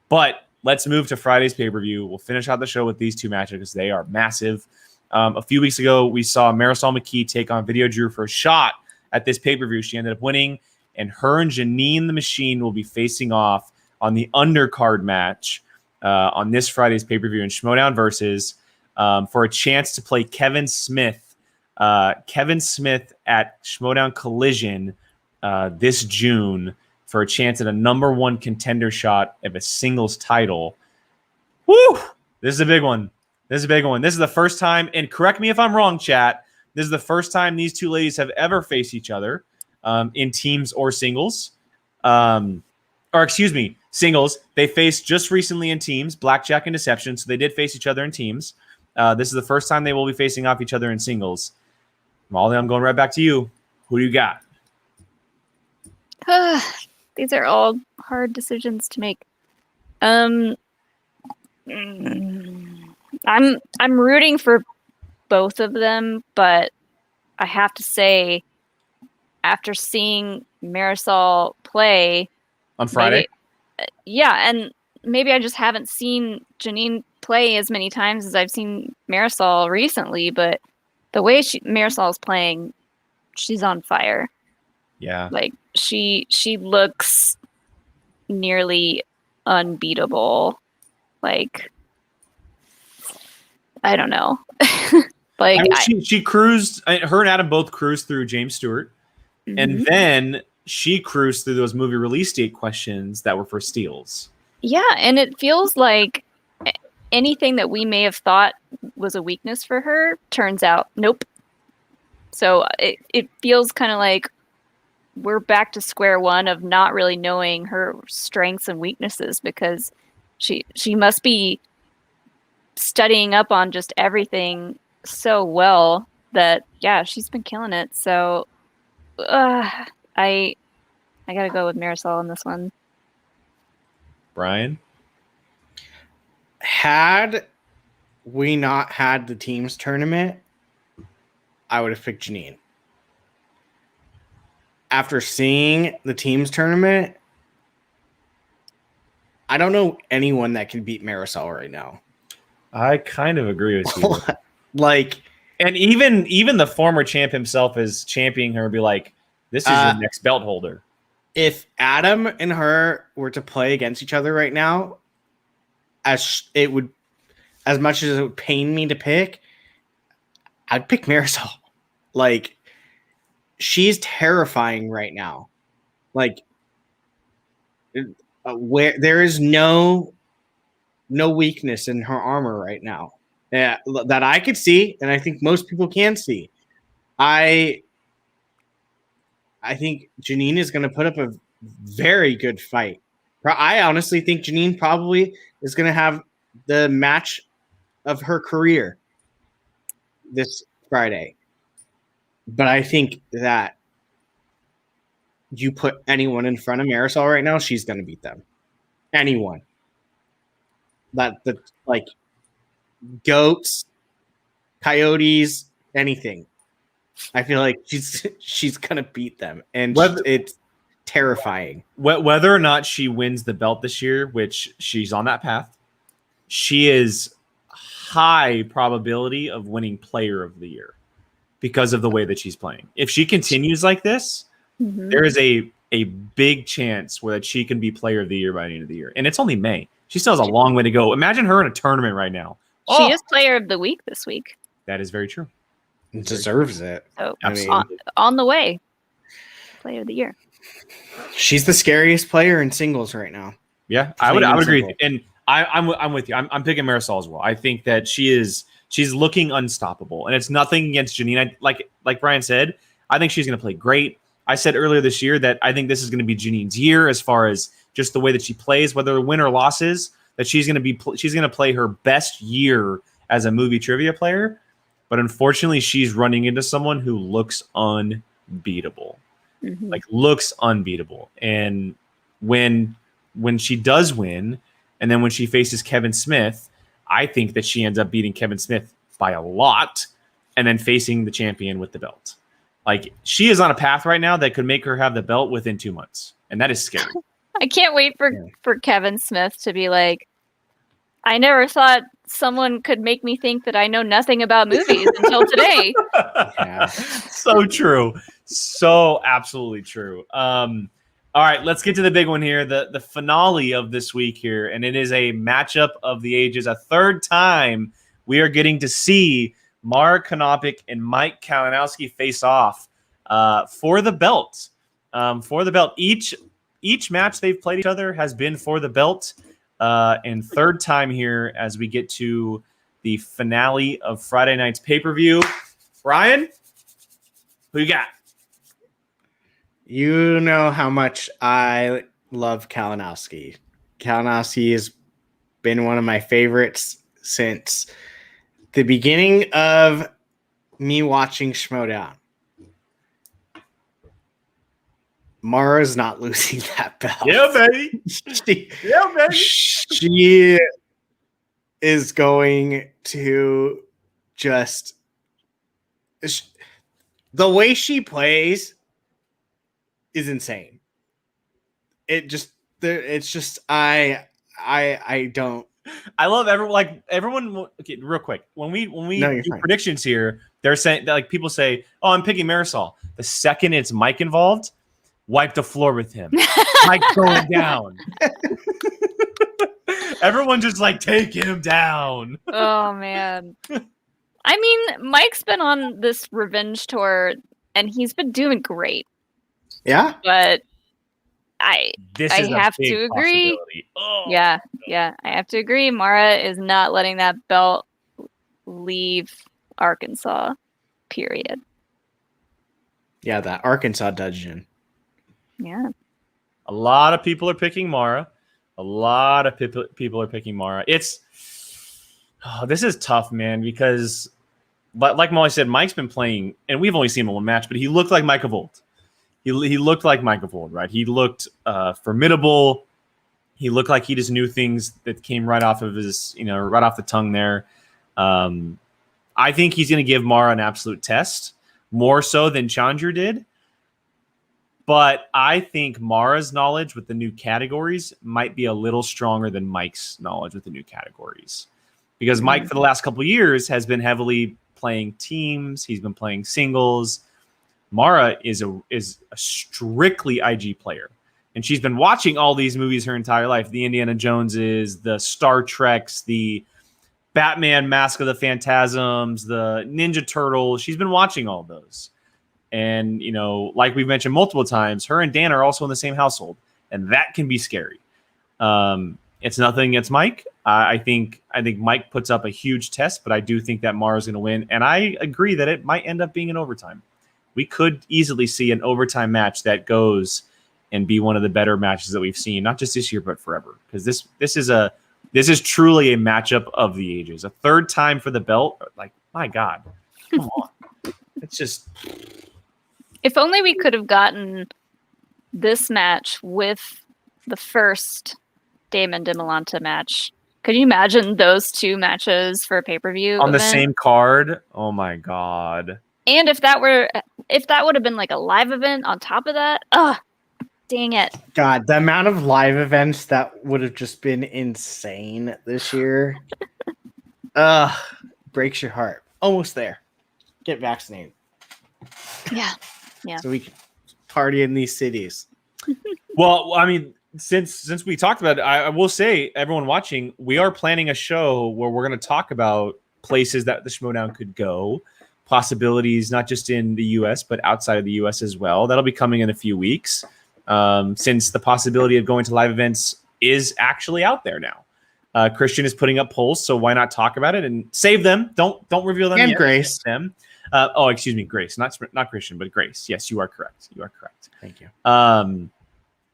But let's move to Friday's pay-per-view. We'll finish out the show with these 2 matches because they are massive. A few weeks ago, we saw Marisol McKee take on Video Drew for a shot at this pay-per-view. She ended up winning, and her and Janine the Machine will be facing off on the undercard match on this Friday's pay-per-view in Schmoedown versus for a chance to play Kevin Smith at Schmoedown Collision this June for a chance at a number one contender shot of a singles title. Woo! This is a big one. This is the first time, and correct me if I'm wrong, chat, this is the first time these two ladies have ever faced each other in teams or singles. Singles. They faced just recently in teams, Blackjack and Deception, so they did face each other in teams. This is the first time they will be facing off each other in singles. Molly, I'm going right back to you. Who do you got? These are all hard decisions to make. I'm rooting for both of them, but I have to say, after seeing Marisol play On Friday? And maybe I just haven't seen Janine play as many times as I've seen Marisol recently, but the way Marisol is playing, she's on fire. Yeah. Like she looks nearly unbeatable. Like, I don't know. Like she cruised. Her and Adam both cruised through James Stewart, and then she cruised through those movie release date questions that were for steals. Yeah, and it feels like anything that we may have thought was a weakness for her turns out nope. So it feels kind of like we're back to square one of not really knowing her strengths and weaknesses, because she must be studying up on just everything so well that she's been killing it. So I gotta go with Marisol on this one. Brian? Had we not had the teams tournament, I would have picked Janine. After seeing the teams tournament, I don't know anyone that can beat Marisol right now. I kind of agree with you. Like, and even the former champ himself is championing her, be like, this is your next belt holder. If Adam and her were to play against each other right now, as much as it would pain me to pick, I'd pick Marisol. Like, she's terrifying right now. Like, where there is no weakness in her armor right now that I could see, and I think most people can see. I think Janine is going to put up a very good fight. I honestly think Janine probably is going to have the match of her career this Friday. But I think that you put anyone in front of Marisol right now, she's going to beat them. Anyone. Like goats, coyotes, anything. I feel like she's gonna beat them, and it's terrifying. Whether or not she wins the belt this year, which she's on that path, she is high probability of winning Player of the Year because of the way that she's playing. If she continues like this, there is a big chance that she can be Player of the Year by the end of the year, and it's only May. She still has a long way to go. Imagine her in a tournament right now. She is Player of the Week this week. That is very true. Deserves it. So on the way. Player of the Year. She's the scariest player in singles right now. Yeah, I would agree with you. And I'm with you. I'm picking Marisol as well. I think that she's looking unstoppable. And it's nothing against Janine. Like Brian said, I think she's going to play great. I said earlier this year that I think this is going to be Janine's year as far as just the way that she plays, whether win or losses, that she's going to play her best year as a movie trivia player. But unfortunately, she's running into someone who looks unbeatable. Like, looks unbeatable. And when she does win, and then when she faces Kevin Smith, I think that she ends up beating Kevin Smith by a lot and then facing the champion with the belt. Like, she is on a path right now that could make her have the belt within 2 months. And that is scary. I can't wait for Kevin Smith to be like, I never thought someone could make me think that I know nothing about movies until today. Yeah. So true. So absolutely true. All right, let's get to the big one here, the finale of this week here, and it is a matchup of the ages. A third time we are getting to see Mara Konopik and Mike Kalinowski face off for the belt. For the belt. Each match they've played each other has been for the belt. And third time here as we get to the finale of Friday night's pay-per-view. Brian, who you got? You know how much I love Kalinowski. Kalinowski has been one of my favorites since the beginning of me watching Schmoedown. Mara's not losing that belt. Yeah, baby. She is going to just the way she plays is insane. It's just I don't. I love everyone. Okay, real quick. When we do fine. predictions here, they're saying that, like, people say, "Oh, I'm picking Marisol." The second it's Mike involved, wipe the floor with him. Mike going down. Everyone just like take him down. Oh man. I mean, Mike's been on this revenge tour and he's been doing great. Yeah. But I have to agree. Oh. Yeah, I have to agree. Mara is not letting that belt leave Arkansas. Period. Yeah, that Arkansas dungeon. Yeah. A lot of people are picking Mara. A lot of people are picking Mara. This is tough, man, because, but like Molly said, Mike's been playing, and we've only seen him in one match, but he looked like Mike of old. He looked like Mike of old, right? He looked formidable. He looked like he just knew things that came right off of his, right off the tongue there. I think he's going to give Mara an absolute test, more so than Chandru did. But I think Mara's knowledge with the new categories might be a little stronger than Mike's knowledge with the new categories. Because Mike, for the last couple of years, has been heavily playing teams. He's been playing singles. Mara is a strictly IG player. And she's been watching all these movies her entire life. The Indiana Joneses, the Star Treks, the Batman Mask of the Phantasms, the Ninja Turtles. She's been watching all those. And, like we've mentioned multiple times, her and Dan are also in the same household. And that can be scary. It's nothing against Mike. I think Mike puts up a huge test, but I do think that Mara's going to win. And I agree that it might end up being an overtime. We could easily see an overtime match that goes and be one of the better matches that we've seen, not just this year, but forever. Because this is truly a matchup of the ages. A third time for the belt. Like, my God. Come on. It's just... If only we could have gotten this match with the first Damon DeMolanta match. Could you imagine those two matches for a pay-per-view on event? The same card? Oh my God. And if that would have been like a live event on top of that, dang it. God, the amount of live events that would have just been insane this year. Breaks your heart. Almost there. Get vaccinated. Yeah. So we can party in these cities. Well, I mean, since we talked about it, I will say, everyone watching, we are planning a show where we're going to talk about places that the Schmoedown could go, possibilities not just in the U.S. but outside of the U.S. as well. That'll be coming in a few weeks, since the possibility of going to live events is actually out there now. Christian is putting up polls, so why not talk about it and save them? Don't reveal them And yet. Grace. Them. Excuse me, Grace, not Christian, but Grace. Yes, you are correct. Thank you.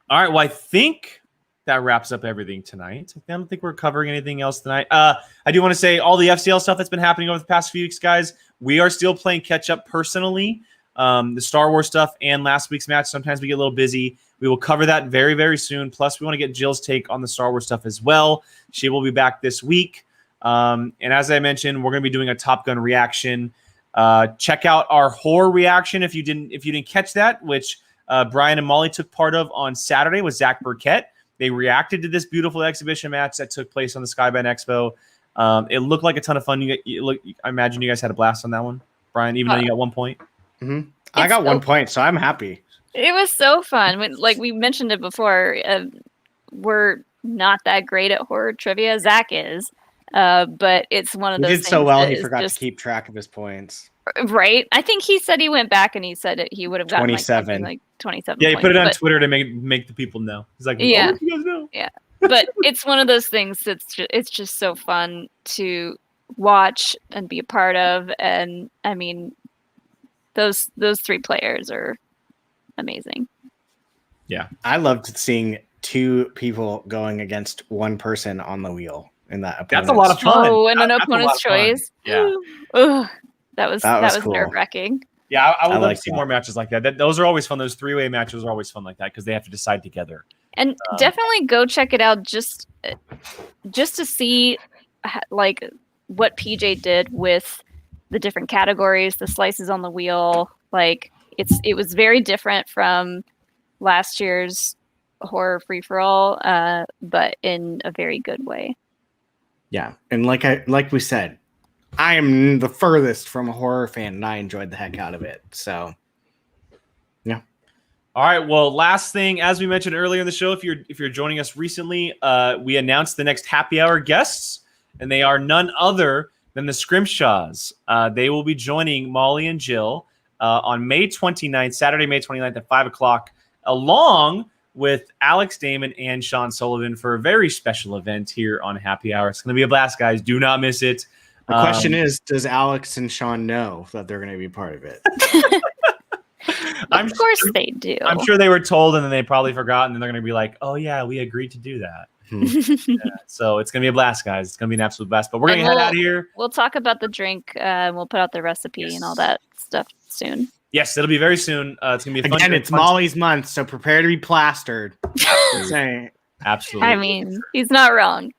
All right. Well, I think that wraps up everything tonight. I don't think we're covering anything else tonight. I do want to say all the FCL stuff that's been happening over the past few weeks, guys. We are still playing catch up personally. The Star Wars stuff and last week's match. Sometimes we get a little busy. We will cover that very, very soon. Plus, we want to get Jill's take on the Star Wars stuff as well. She will be back this week. And as I mentioned, we're going to be doing a Top Gun reaction. Check out our horror reaction if you didn't catch that, which Brian and Molly took part of on Saturday with Zach Burkett. They reacted to this beautiful exhibition match that took place on the Skybound Expo. It looked like a ton of fun. I imagine you guys had a blast on that one, Brian, even though you got 1 point. Mm-hmm. I got 1 point, so I'm happy. It was so fun. Like we mentioned it before, we're not that great at horror trivia. Zach is, but it's one of those. He did so well, he forgot to keep track of his points. Right. I think he said he went back and he said he would have gotten 27. like 27. Yeah, he points, put it on Twitter to make the people know. He's like, yeah, you guys know. Yeah. But it's one of those things it's just so fun to watch and be a part of. And I mean, those 3 players are amazing. Yeah, I loved seeing 2 people going against 1 person on the wheel in that opponent. That's a lot of fun. Oh, and an opponent's choice. Yeah. Ugh, that was cool. nerve-wracking. Yeah, I would love like to see that. more matches like that. Those are always fun. Those 3-way matches are always fun like that because they have to decide together. And definitely go check it out just to see like what PJ did with the different categories, the slices on the wheel. Like it was very different from last year's horror free-for-all, but in a very good way. Yeah, and like we said, I am the furthest from a horror fan, and I enjoyed the heck out of it. So, yeah. All right. Well, last thing, as we mentioned earlier in the show, if you're joining us recently, we announced the next happy hour guests, and they are none other than the Scrimshaws. They will be joining Molly and Jill on May 29th, Saturday, May 29th at 5 o'clock, along with Alex Damon and Sean Sullivan for a very special event here on Happy Hour. It's going to be a blast, guys. Do not miss it. The question is, does Alex and Sean know that they're going to be part of it? Of course they do. I'm sure they were told, and then they probably forgot, and then they're going to be like, oh, yeah, we agreed to do that. Yeah, so it's going to be a blast, guys. It's going to be an absolute blast. But we're going to head out of here. We'll talk about the drink. We'll put out the recipe and all that stuff soon. Yes, it'll be very soon. It's going to be a fun Again, drink, it's fun Molly's month, so prepare to be plastered. Saying. Absolutely. I mean, he's not wrong.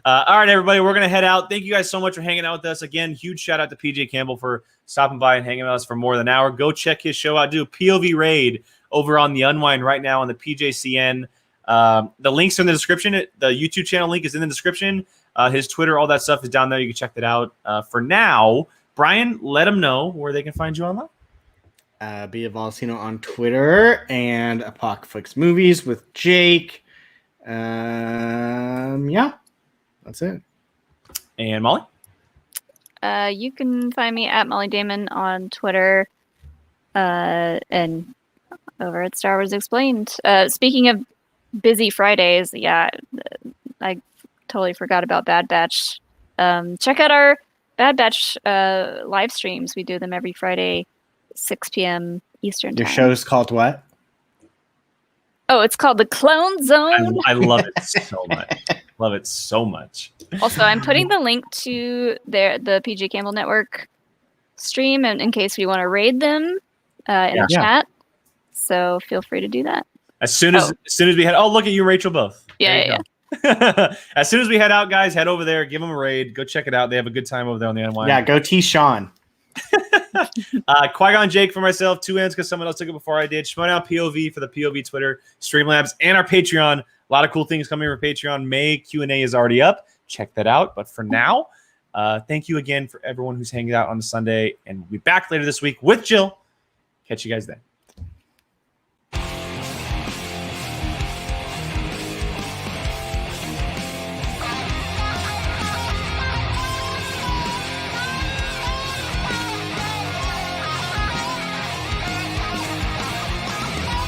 All right, everybody, we're going to head out. Thank you guys so much for hanging out with us. Again, huge shout out to PJ Campbell for stopping by and hanging out with us for more than an hour. Go check his show out. Do a POV raid over on The Unwind right now on the PJCN. The links are in the description. The YouTube channel link is in the description. His Twitter, all that stuff is down there. You can check that out. For now, Brian, let them know where they can find you online. Be a Volcino on Twitter and Apocalypse Movies with Jake. Yeah, that's it. And Molly? You can find me at Molly Damon on Twitter and over at Star Wars Explained. Speaking of busy Fridays, yeah, I totally forgot about Bad Batch. Check out our Bad Batch live streams. We do them every Friday, 6 p.m. Eastern time. Your show's called what? Oh, it's called The Clone Zone. I love it so much. Love it so much. Also, I'm putting the link to the PJ Campbell Network stream in case we want to raid them in the chat. So feel free to do that. As soon as we head, look at you, Rachel, both. Yeah. As soon as we head out, guys, head over there, give them a raid, go check it out. They have a good time over there on the Unwind. Yeah, go T Sean. Qui-Gon Jake for myself, 2 ends because someone else took it before I did. Schmoedown POV for the POV Twitter, Streamlabs, and our Patreon. A lot of cool things coming for Patreon. May Q&A is already up. Check that out. But for now, thank you again for everyone who's hanging out on the Sunday. And we'll be back later this week with Jill. Catch you guys then.